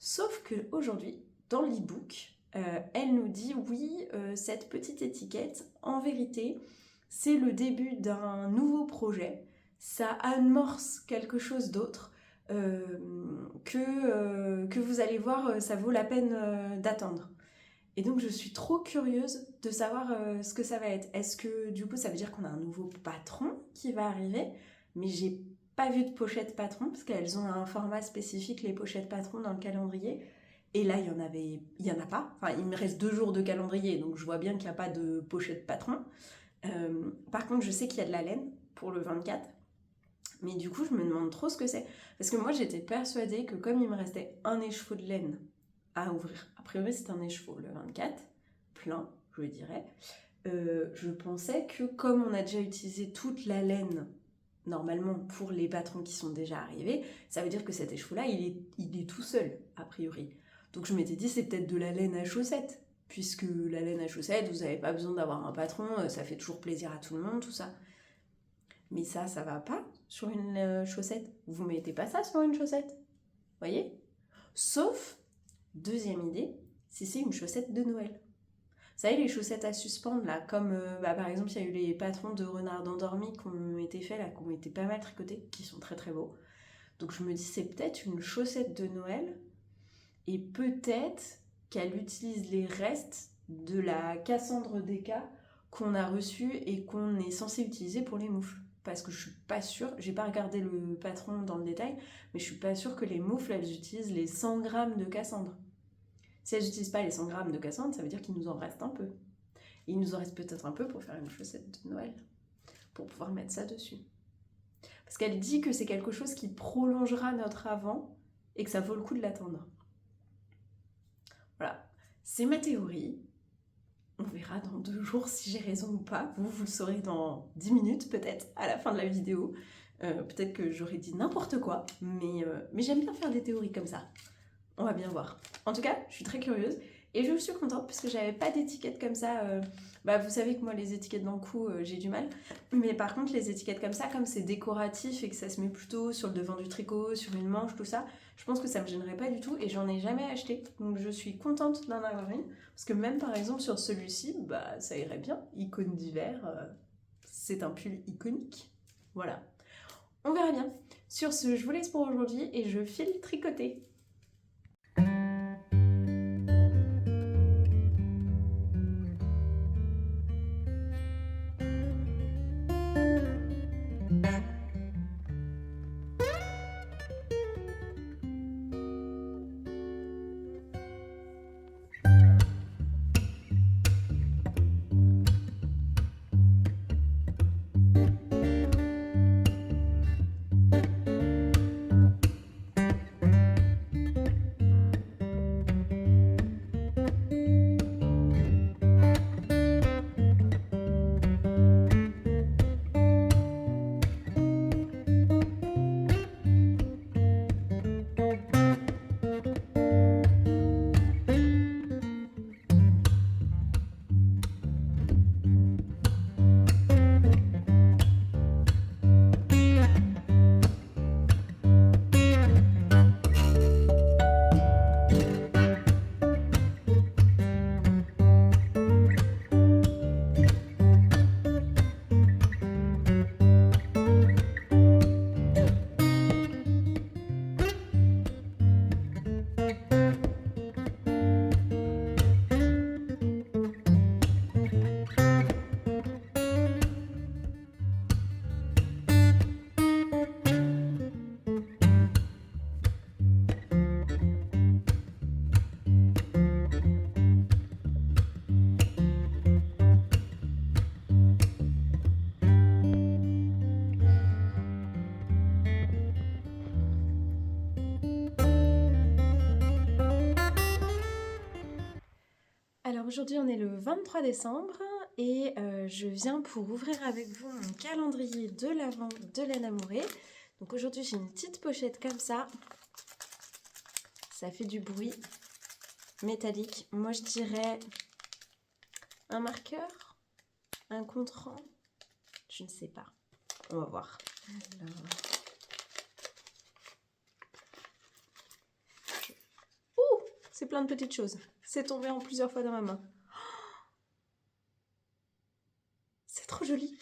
Sauf qu'aujourd'hui, dans l'e-book, elle nous dit oui, cette petite étiquette, en vérité, c'est le début d'un nouveau projet. Ça amorce quelque chose d'autre que vous allez voir, ça vaut la peine d'attendre. Et donc je suis trop curieuse de savoir ce que ça va être. Est-ce que du coup ça veut dire qu'on a un nouveau patron qui va arriver? Mais j'ai pas vu de pochette patron parce qu'elles ont un format spécifique, les pochettes patron, dans le calendrier. Et là, il y en a pas. Enfin, il me reste 2 jours de calendrier, donc je vois bien qu'il n'y a pas de pochette patron. Par contre, je sais qu'il y a de la laine pour le 24. Mais du coup, je me demande trop ce que c'est. Parce que moi, j'étais persuadée que comme il me restait un écheveau de laine à ouvrir, a priori c'est un écheveau le 24, plein, je dirais, je pensais que comme on a déjà utilisé toute la laine normalement pour les patrons qui sont déjà arrivés, ça veut dire que cet écheveau-là, il est tout seul, a priori. Donc je m'étais dit, c'est peut-être de la laine à chaussettes, puisque la laine à chaussettes, vous n'avez pas besoin d'avoir un patron, ça fait toujours plaisir à tout le monde, tout ça. Mais ça va pas sur une chaussette. Vous mettez pas ça sur une chaussette, voyez? Sauf, deuxième idée, si c'est une chaussette de Noël. Vous savez, les chaussettes à suspendre, là, comme par exemple, il y a eu les patrons de renard endormi qui ont été faits, là, qui ont été pas mal tricotés, qui sont très très beaux. Donc je me dis, c'est peut-être une chaussette de Noël, et peut-être qu'elle utilise les restes de la Cassandre Deka qu'on a reçue et qu'on est censé utiliser pour les moufles. Parce que je suis pas sûre, j'ai pas regardé le patron dans le détail, mais je suis pas sûre que les moufles, elles utilisent les 100 grammes de Cassandre. Si elles n'utilisent pas les 100 grammes de Cassandre, ça veut dire qu'il nous en reste un peu. Et il nous en reste peut-être un peu pour faire une chaussette de Noël, pour pouvoir mettre ça dessus. Parce qu'elle dit que c'est quelque chose qui prolongera notre avant et que ça vaut le coup de l'attendre. Voilà, c'est ma théorie. On verra dans 2 jours si j'ai raison ou pas. Vous le saurez dans 10 minutes peut-être, à la fin de la vidéo. Peut-être que j'aurais dit n'importe quoi, mais j'aime bien faire des théories comme ça. On va bien voir. En tout cas, je suis très curieuse et je suis contente parce que j'avais pas d'étiquette comme ça. Vous savez que moi, les étiquettes dans le cou, j'ai du mal. Mais par contre, les étiquettes comme ça, comme c'est décoratif et que ça se met plutôt sur le devant du tricot, sur une manche, tout ça, je pense que ça me gênerait pas du tout et j'en ai jamais acheté. Donc je suis contente d'en avoir une. Parce que même par exemple sur celui-ci, ça irait bien. Icône d'hiver, c'est un pull iconique. Voilà. On verra bien. Sur ce, je vous laisse pour aujourd'hui et je file tricoter. Alors aujourd'hui on est le 23 décembre et je viens pour ouvrir avec vous mon calendrier de l'Avent de Laine Amourée. Donc aujourd'hui j'ai une petite pochette comme ça fait du bruit métallique. Moi je dirais un marqueur, un contre-rang, je ne sais pas, on va voir. Alors... Ouh, c'est plein de petites choses. C'est tombé en plusieurs fois dans ma main. C'est trop joli.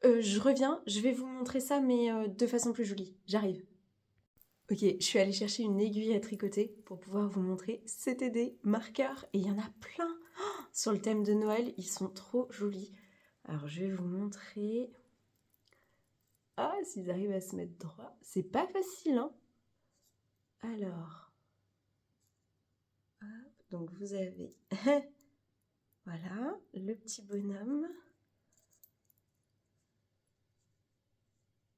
Je reviens, je vais vous montrer ça, mais de façon plus jolie. J'arrive. Ok, je suis allée chercher une aiguille à tricoter pour pouvoir vous montrer. C'était des marqueurs et il y en a plein. Oh, sur le thème de Noël, ils sont trop jolis. Alors, je vais vous montrer. Ah, s'ils arrivent à se mettre droit. C'est pas facile, hein. Alors... Donc vous avez, voilà, le petit bonhomme.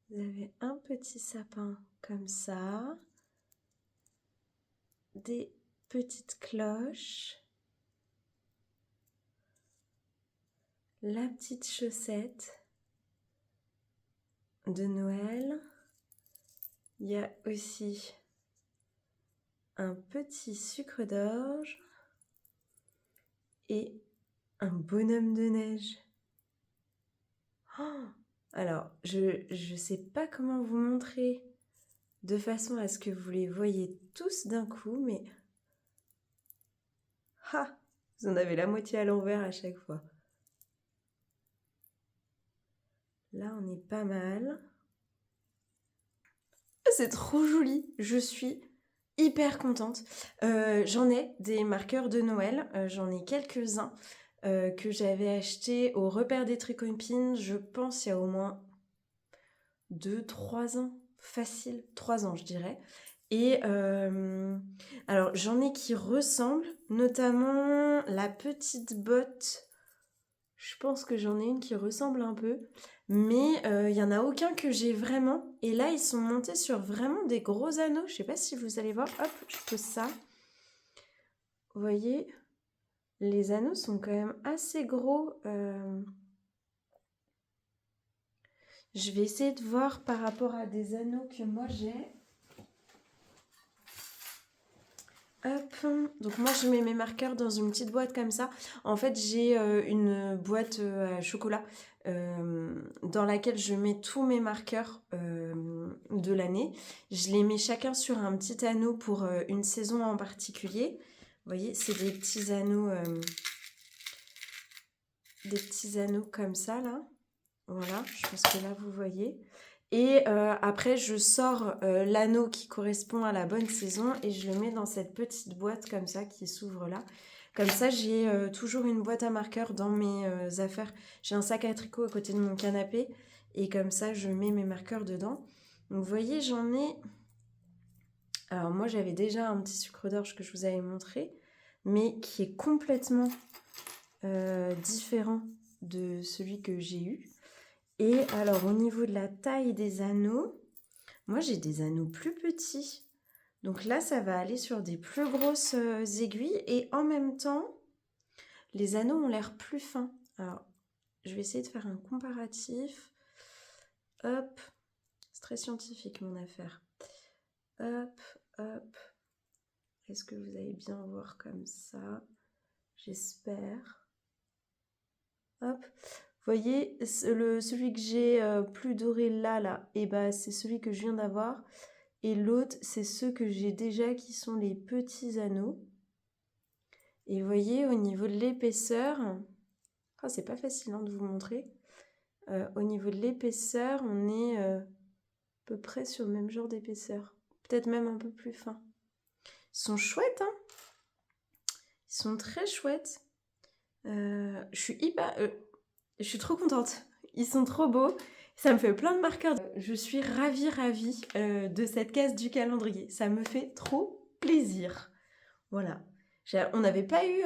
Vous avez un petit sapin comme ça. Des petites cloches. La petite chaussette de Noël. Il y a aussi un petit sucre d'orge. Et un bonhomme de neige. Oh, alors, je sais pas comment vous montrer de façon à ce que vous les voyez tous d'un coup, mais... Ah, vous en avez la moitié à l'envers à chaque fois. Là, on est pas mal. C'est trop joli, je suis hyper contente. J'en ai des marqueurs de Noël, j'en ai quelques-uns que j'avais achetés au Repère des Tricopines, je pense il y a au moins 2-3 ans, facile, 3 ans je dirais. Et alors j'en ai qui ressemblent, notamment la petite botte, je pense que j'en ai une qui ressemble un peu, Mais il n'y en a aucun que j'ai vraiment. Et là, ils sont montés sur vraiment des gros anneaux. Je sais pas si vous allez voir. Hop, je pose ça. Vous voyez, les anneaux sont quand même assez gros. Je vais essayer de voir par rapport à des anneaux que moi j'ai. Hop, donc moi je mets mes marqueurs dans une petite boîte comme ça. En fait j'ai une boîte à chocolat dans laquelle je mets tous mes marqueurs de l'année. Je les mets chacun sur un petit anneau pour une saison en particulier. Vous voyez, c'est des petits anneaux comme ça là. Voilà, je pense que là vous voyez. Et après, je sors l'anneau qui correspond à la bonne saison et je le mets dans cette petite boîte comme ça qui s'ouvre là. Comme ça, j'ai toujours une boîte à marqueurs dans mes affaires. J'ai un sac à tricot à côté de mon canapé et comme ça, je mets mes marqueurs dedans. Donc, vous voyez, j'en ai... Alors, moi, j'avais déjà un petit sucre d'orge que je vous avais montré, mais qui est complètement différent de celui que j'ai eu. Et alors, au niveau de la taille des anneaux, moi, j'ai des anneaux plus petits. Donc là, ça va aller sur des plus grosses aiguilles. Et en même temps, les anneaux ont l'air plus fins. Alors, je vais essayer de faire un comparatif. Hop. C'est très scientifique, mon affaire. Hop, hop. Est-ce que vous allez bien voir comme ça? J'espère. Hop. Vous voyez, celui que j'ai plus doré là, et bah, c'est celui que je viens d'avoir. Et l'autre, c'est ceux que j'ai déjà qui sont les petits anneaux. Et vous voyez, au niveau de l'épaisseur, oh, c'est pas facile de vous montrer. Au niveau de l'épaisseur, on est à peu près sur le même genre d'épaisseur. Peut-être même un peu plus fin. Ils sont chouettes, hein. Ils sont très chouettes. Je suis trop contente. Ils sont trop beaux. Ça me fait plein de marqueurs. Je suis ravie de cette case du calendrier. Ça me fait trop plaisir. Voilà. On n'avait pas eu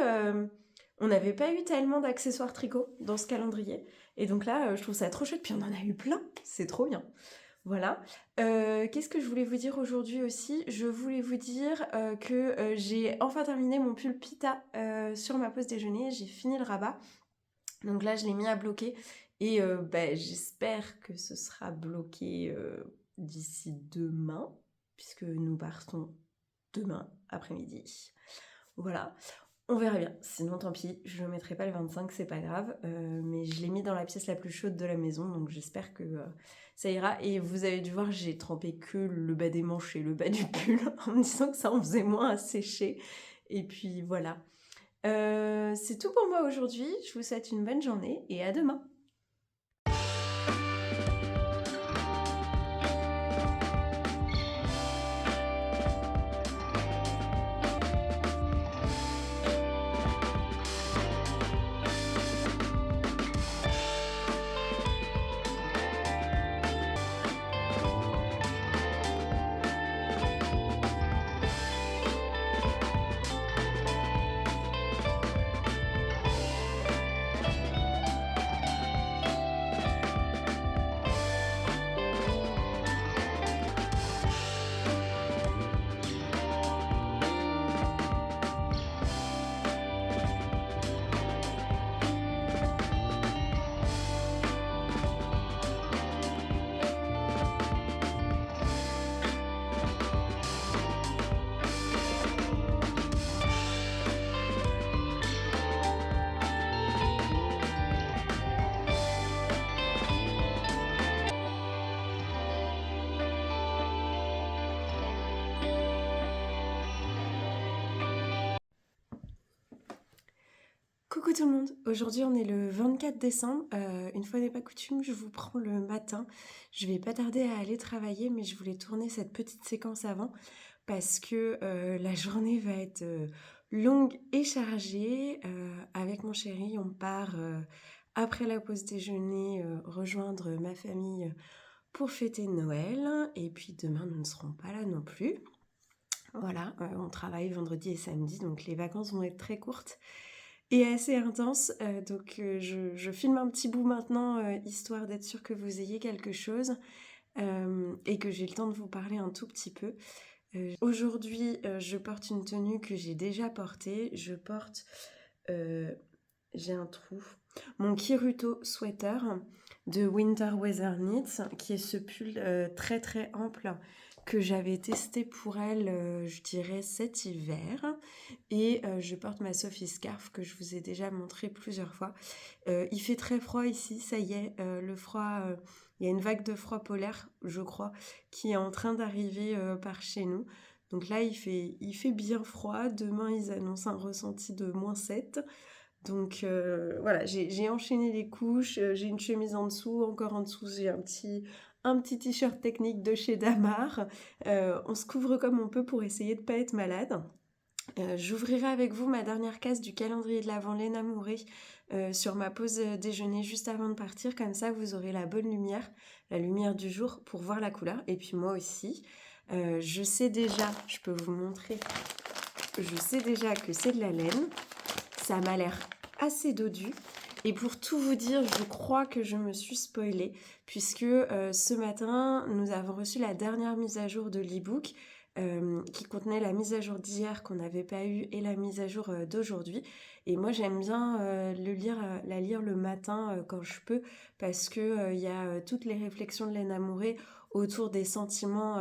tellement d'accessoires tricot dans ce calendrier. Et donc là, je trouve ça trop chouette. Puis on en a eu plein. C'est trop bien. Voilà. Qu'est-ce que je voulais vous dire aujourd'hui aussi? Je voulais vous dire que j'ai enfin terminé mon pull pita sur ma pause déjeuner. J'ai fini le rabat. Donc là, je l'ai mis à bloquer. Et j'espère que ce sera bloqué d'ici demain, puisque nous partons demain après-midi. Voilà, on verra bien. Sinon, tant pis, je ne le mettrai pas le 25, c'est pas grave. Mais je l'ai mis dans la pièce la plus chaude de la maison, donc j'espère que ça ira. Et vous avez dû voir, j'ai trempé que le bas des manches et le bas du pull, en me disant que ça en faisait moins à sécher. Et puis voilà. C'est tout pour moi aujourd'hui. Je vous souhaite une bonne journée et à demain. Coucou tout le monde, aujourd'hui on est le 24 décembre, une fois n'est pas coutume, je vous prends le matin. Je vais pas tarder à aller travailler, mais je voulais tourner cette petite séquence avant parce que la journée va être longue et chargée. Avec mon chéri, on part après la pause déjeuner rejoindre ma famille pour fêter Noël. Et puis demain, nous ne serons pas là non plus. Voilà, on travaille vendredi et samedi, donc les vacances vont être très courtes. est assez intense. Donc je filme un petit bout maintenant, histoire d'être sûre que vous ayez quelque chose, et que j'ai le temps de vous parler un tout petit peu. Aujourd'hui, je porte une tenue que j'ai déjà portée. Je porte, j'ai un trou, mon Kiruto sweater de Winter Weather Knits, qui est ce pull très très ample que j'avais testé pour elle, je dirais cet hiver. Et je porte ma Sophie Scarf que je vous ai déjà montré plusieurs fois. Il fait très froid ici, ça y est, le froid, il y a une vague de froid polaire, je crois, qui est en train d'arriver par chez nous. Donc là, il fait bien froid. Demain, ils annoncent un ressenti de -7. Donc voilà, j'ai enchaîné les couches, j'ai une chemise en dessous, encore en dessous, j'ai un petit t-shirt technique de chez Damar. On se couvre comme on peut pour essayer de ne pas être malade. J'ouvrirai avec vous ma dernière case du calendrier de l'Avent Léna Mouret sur ma pause déjeuner juste avant de partir. Comme ça, vous aurez la bonne lumière, la lumière du jour pour voir la couleur. Et puis moi aussi, je sais déjà, je peux vous montrer, je sais déjà que c'est de la laine. Ça m'a l'air assez dodu. Et pour tout vous dire, je crois que je me suis spoilée, puisque ce matin, nous avons reçu la dernière mise à jour de l'e-book, qui contenait la mise à jour d'hier qu'on n'avait pas eue et la mise à jour d'aujourd'hui. Et moi, j'aime bien la lire le matin quand je peux, parce que il y a toutes les réflexions de Léna Mouret autour des sentiments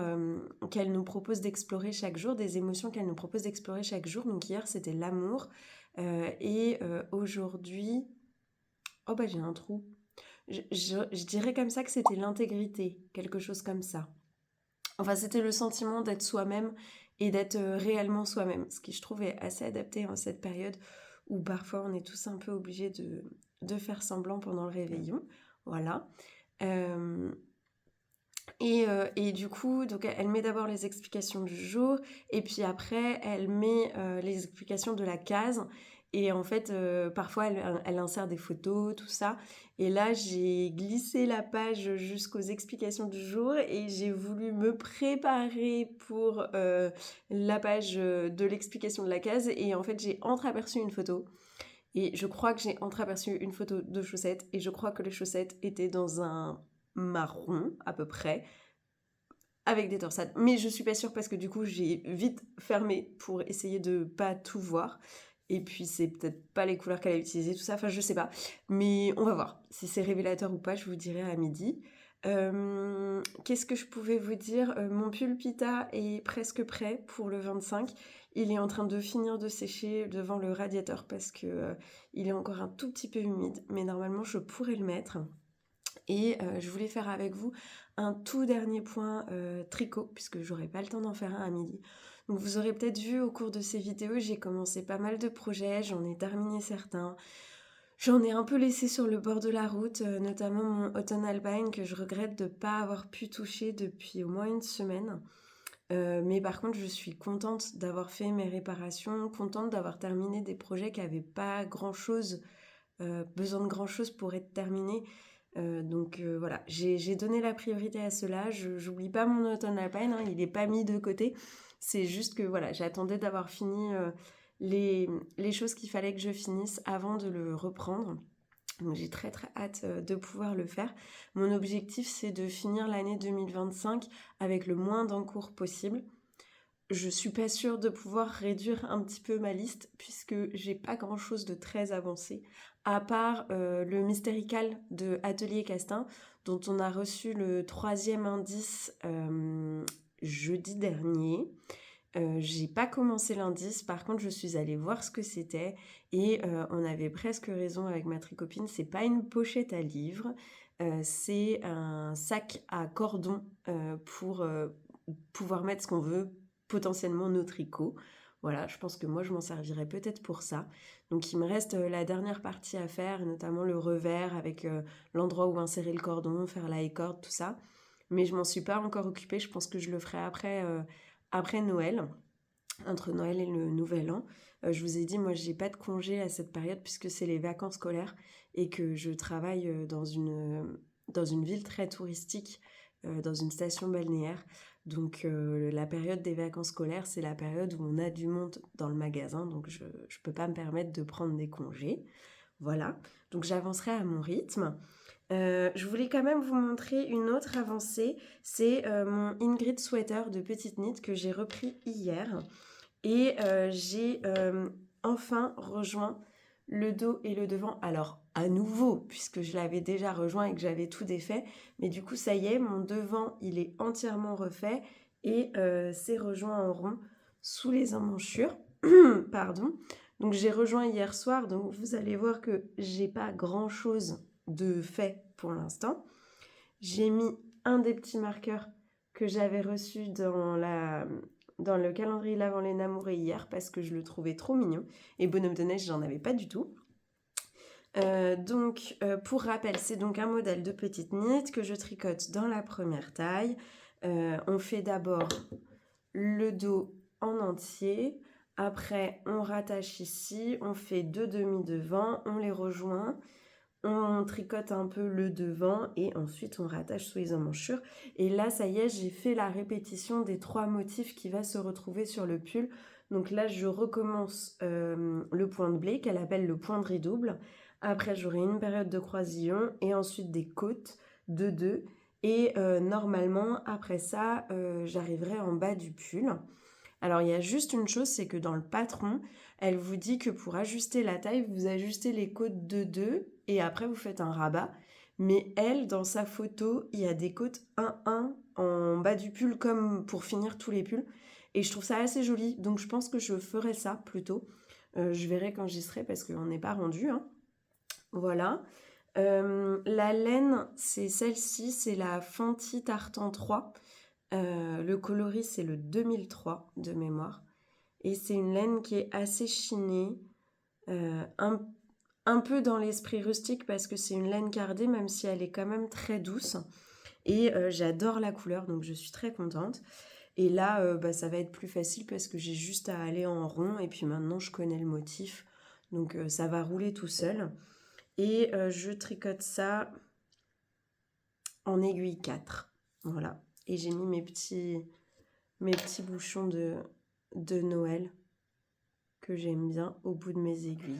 qu'elle nous propose d'explorer chaque jour, des émotions qu'elle nous propose d'explorer chaque jour. Donc hier, c'était l'amour. Et aujourd'hui, oh bah j'ai un trou. Je dirais comme ça que c'était l'intégrité, quelque chose comme ça. Enfin, c'était le sentiment d'être soi-même et d'être réellement soi-même, ce qui je trouve est assez adapté en cette période où parfois on est tous un peu obligés de faire semblant pendant le réveillon. Voilà. Euh, et du coup, donc elle met d'abord les explications du jour, et puis après, elle met les explications de la case. Et en fait, parfois, elle insère des photos, tout ça. Et là, j'ai glissé la page jusqu'aux explications du jour et j'ai voulu me préparer pour la page de l'explication de la case. Et en fait, j'ai entreaperçu une photo. Et je crois que j'ai entreaperçu une photo de chaussettes. Et je crois que les chaussettes étaient dans un marron, à peu près, avec des torsades. Mais je suis pas sûre parce que du coup, j'ai vite fermé pour essayer de pas tout voir. Et puis, c'est peut-être pas les couleurs qu'elle a utilisées, tout ça. Enfin, je sais pas. Mais on va voir. Si c'est révélateur ou pas, je vous dirai à midi. Qu'est-ce que je pouvais vous dire? Mon pull Pita est presque prêt pour le 25. Il est en train de finir de sécher devant le radiateur parce que il est encore un tout petit peu humide. Mais normalement, je pourrais le mettre. Et je voulais faire avec vous un tout dernier point tricot, puisque j'aurai pas le temps d'en faire un à midi. Donc vous aurez peut-être vu au cours de ces vidéos, j'ai commencé pas mal de projets, j'en ai terminé certains. J'en ai un peu laissé sur le bord de la route, notamment mon Autumn Alpine que je regrette de ne pas avoir pu toucher depuis au moins une semaine. Mais par contre, je suis contente d'avoir fait mes réparations, contente d'avoir terminé des projets qui n'avaient pas grand-chose, besoin de grand-chose pour être terminés. Donc voilà, j'ai donné la priorité à cela. J'oublie pas mon Autumn Alpine, hein, il n'est pas mis de côté. C'est juste que voilà, j'attendais d'avoir fini les choses qu'il fallait que je finisse avant de le reprendre. Donc j'ai très très hâte de pouvoir le faire. Mon objectif, c'est de finir l'année 2025 avec le moins d'encours possible. Je suis pas sûre de pouvoir réduire un petit peu ma liste puisque j'ai pas grand chose de très avancé à part le Mystérical de Atelier Castin dont on a reçu le 3e indice jeudi dernier. J'ai pas commencé l'indice, par contre je suis allée voir ce que c'était et on avait presque raison avec ma tricopine, c'est pas une pochette à livre, c'est un sac à cordon pour pouvoir mettre ce qu'on veut, potentiellement nos tricots. Voilà, je pense que moi je m'en servirais peut-être pour ça. Donc il me reste la dernière partie à faire, notamment le revers avec l'endroit où insérer le cordon, faire la écorde, tout ça. Mais je m'en suis pas encore occupée, je pense que je le ferai après Noël, entre Noël et le Nouvel An. Je vous ai dit, moi j'ai pas de congé à cette période puisque c'est les vacances scolaires et que je travaille dans une ville très touristique, dans une station balnéaire. Donc la période des vacances scolaires, c'est la période où on a du monde dans le magasin, donc je ne peux pas me permettre de prendre des congés. Voilà, donc j'avancerai à mon rythme. Je voulais quand même vous montrer une autre avancée, c'est mon Ingrid Sweater de Petite Knit que j'ai repris hier. Et j'ai enfin rejoint le dos et le devant. Alors, à nouveau, puisque je l'avais déjà rejoint et que j'avais tout défait. Mais du coup, ça y est, mon devant, il est entièrement refait. Et c'est rejoint en rond sous les emmanchures. Pardon. Donc, j'ai rejoint hier soir. Donc, vous allez voir que j'ai pas grand-chose de fait pour l'instant. J'ai mis un des petits marqueurs que j'avais reçu dans le calendrier l'Avent les Namourés hier parce que je le trouvais trop mignon. Et bonhomme de neige, j'en avais pas du tout. Pour rappel, c'est donc un modèle de Petite Knit que je tricote dans la première taille. On fait d'abord le dos en entier. Après, on rattache ici, on fait 2 demi-devants, on les rejoint. On tricote un peu le devant et ensuite on rattache sous les emmanchures. Et là, ça y est, j'ai fait la répétition des 3 motifs qui va se retrouver sur le pull. Donc là, je recommence le point de blé qu'elle appelle le point de redouble. Après, j'aurai une période de croisillon et ensuite des côtes de 2. Et normalement, après ça, j'arriverai en bas du pull. Alors, il y a juste une chose, c'est que dans le patron, elle vous dit que pour ajuster la taille, vous ajustez les côtes de 2 et après vous faites un rabat. Mais elle, dans sa photo, il y a des côtes 1-1 en bas du pull comme pour finir tous les pulls. Et je trouve ça assez joli, donc je pense que je ferai ça plutôt. Je verrai quand j'y serai parce qu'on n'est pas rendu. Hein. Voilà. La laine, c'est celle-ci, c'est la Fenty Tartan 3. Le coloris, c'est le 2003 de mémoire. Et c'est une laine qui est assez chinée, un peu dans l'esprit rustique parce que c'est une laine cardée, même si elle est quand même très douce. Et j'adore la couleur, donc je suis très contente. Et là, ça va être plus facile parce que j'ai juste à aller en rond. Et puis maintenant, je connais le motif. Donc ça va rouler tout seul. Et je tricote ça en aiguille 4. Voilà. Et j'ai mis mes petits bouchons de Noël que j'aime bien au bout de mes aiguilles.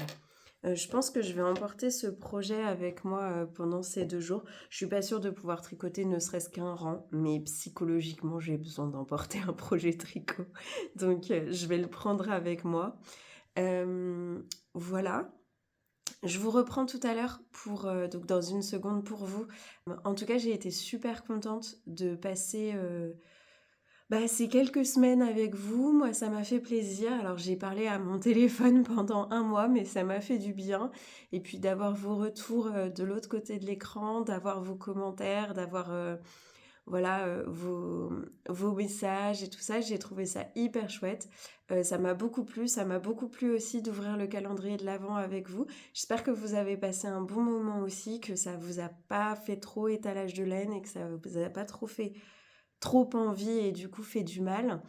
Je pense que je vais emporter ce projet avec moi pendant ces 2 jours. Je suis pas sûre de pouvoir tricoter ne serait-ce qu'un rang, mais psychologiquement, j'ai besoin d'emporter un projet tricot. Donc, je vais le prendre avec moi. Voilà. Je vous reprends tout à l'heure donc dans une seconde pour vous. En tout cas, j'ai été super contente de passer ces quelques semaines avec vous. Moi, ça m'a fait plaisir. Alors, j'ai parlé à mon téléphone pendant 1 mois, mais ça m'a fait du bien. Et puis d'avoir vos retours de l'autre côté de l'écran, d'avoir vos commentaires, d'avoir vos messages et tout ça, j'ai trouvé ça hyper chouette. Ça m'a beaucoup plu. Ça m'a beaucoup plu aussi d'ouvrir le calendrier de l'Avent avec vous. J'espère que vous avez passé un bon moment aussi, que ça vous a pas fait trop étalage de laine et que ça vous a pas fait trop envie et du coup fait du mal.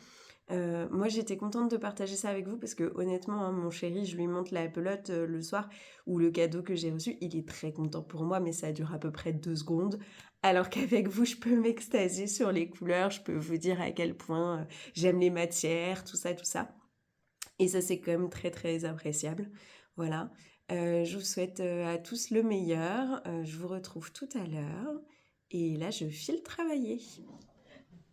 Moi j'étais contente de partager ça avec vous parce que honnêtement hein, mon chéri, je lui montre la pelote le soir ou le cadeau que j'ai reçu, il est très content pour moi mais ça dure à peu près 2 secondes alors qu'avec vous je peux m'extasier sur les couleurs, je peux vous dire à quel point j'aime les matières, tout ça et ça c'est quand même très très appréciable. Voilà, je vous souhaite à tous le meilleur, je vous retrouve tout à l'heure et là je file travailler.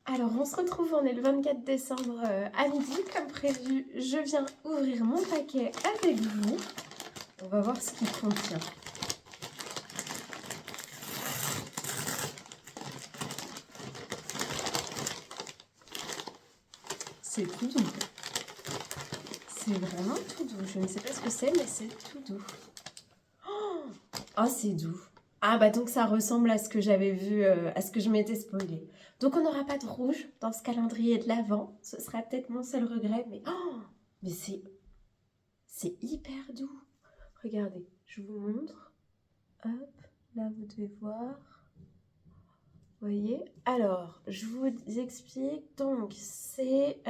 Alors, on se retrouve, on est le 24 décembre à midi, comme prévu. Je viens ouvrir mon paquet avec vous. On va voir ce qu'il contient. C'est tout doux. C'est vraiment tout doux. Je ne sais pas ce que c'est, mais c'est tout doux. Oh, c'est doux. Ah bah donc ça ressemble à ce que j'avais vu, à ce que je m'étais spoilé. Donc on n'aura pas de rouge dans ce calendrier de l'Avent. Ce sera peut-être mon seul regret, mais mais c'est hyper doux. Regardez, je vous montre. Hop, là vous devez voir. Vous voyez? Alors, je vous explique. Donc c'est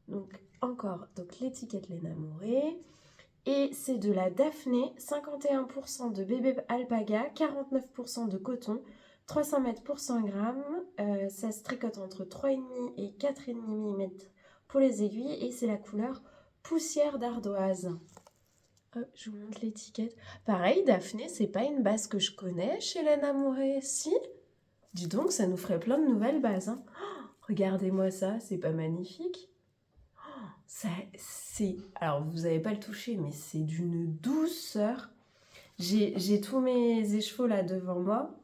donc l'étiquette Les Namourés. Et c'est de la Daphné, 51% de bébé alpaga, 49% de coton, 300 mètres pour 100 grammes. Ça se tricote entre 3,5 et 4,5 mm pour les aiguilles. Et c'est la couleur poussière d'ardoise. Hop, je vous montre l'étiquette. Pareil, Daphné, c'est pas une base que je connais chez Laine Amourée. Si? Dis donc, ça nous ferait plein de nouvelles bases. Hein. Oh, regardez-moi ça, c'est pas magnifique? Oh, ça, c'est... Alors, vous n'avez pas le toucher, mais c'est d'une douceur. J'ai tous mes écheveaux là devant moi.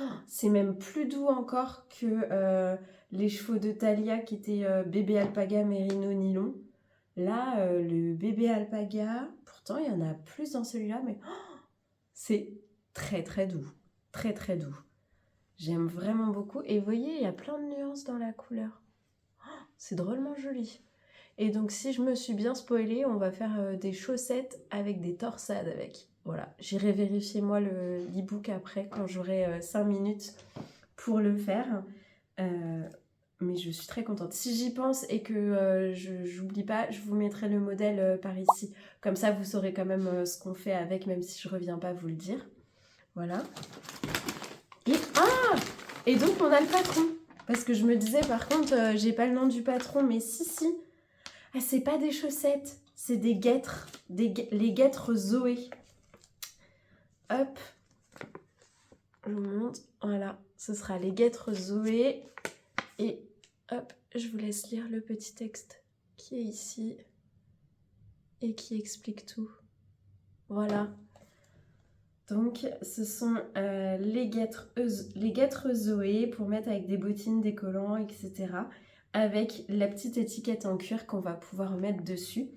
Oh, c'est même plus doux encore que les chevaux de Thalia qui étaient bébé alpaga mérino nylon. Là, le bébé alpaga, pourtant il y en a plus dans celui-là, mais oh, c'est très très doux. Très très doux. J'aime vraiment beaucoup. Et vous voyez, il y a plein de nuances dans la couleur. Oh, c'est drôlement joli. Et donc, si je me suis bien spoilée, on va faire des chaussettes avec des torsades avec. Voilà, j'irai vérifier moi l'e-book après quand j'aurai 5 minutes pour le faire. Mais je suis très contente. Si j'y pense et que j'oublie pas, je vous mettrai le modèle par ici. Comme ça, vous saurez quand même ce qu'on fait avec, même si je reviens pas vous le dire. Voilà. Et donc, on a le patron. Parce que je me disais, par contre, j'ai pas le nom du patron, mais si. Ah, c'est pas des chaussettes, c'est des guêtres. Les guêtres Zoé. Hop. Je vous montre. Voilà, ce sera les guêtres Zoé. Et hop, je vous laisse lire le petit texte qui est ici et qui explique tout. Voilà. Donc, ce sont les guêtres Zoé pour mettre avec des bottines, des collants, etc. Avec la petite étiquette en cuir qu'on va pouvoir mettre dessus.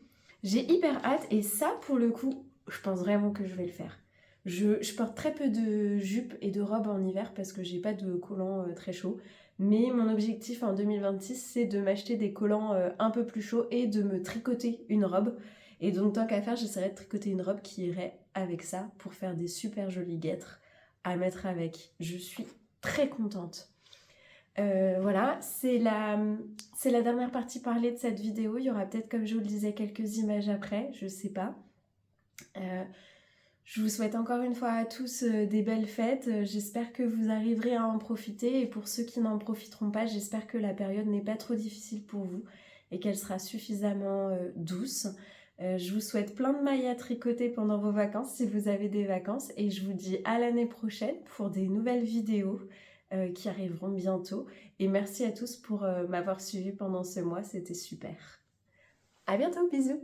J'ai hyper hâte et ça, pour le coup, je pense vraiment que je vais le faire. Je porte très peu de jupes et de robes en hiver parce que j'ai pas de collants très chauds. Mais mon objectif en 2026, c'est de m'acheter des collants un peu plus chauds et de me tricoter une robe. Et donc, tant qu'à faire, j'essaierai de tricoter une robe qui irait avec ça pour faire des super jolies guêtres à mettre avec. Je suis très contente. Voilà, c'est la dernière partie parlée de cette vidéo. Il y aura peut-être, comme je vous le disais, quelques images après, je sais pas. Je vous souhaite encore une fois à tous des belles fêtes. J'espère que vous arriverez à en profiter. Et pour ceux qui n'en profiteront pas, j'espère que la période n'est pas trop difficile pour vous et qu'elle sera suffisamment douce. Je vous souhaite plein de mailles à tricoter pendant vos vacances si vous avez des vacances. Et je vous dis à l'année prochaine pour des nouvelles vidéos qui arriveront bientôt. Et merci à tous pour m'avoir suivi pendant ce mois. C'était super. À bientôt, bisous!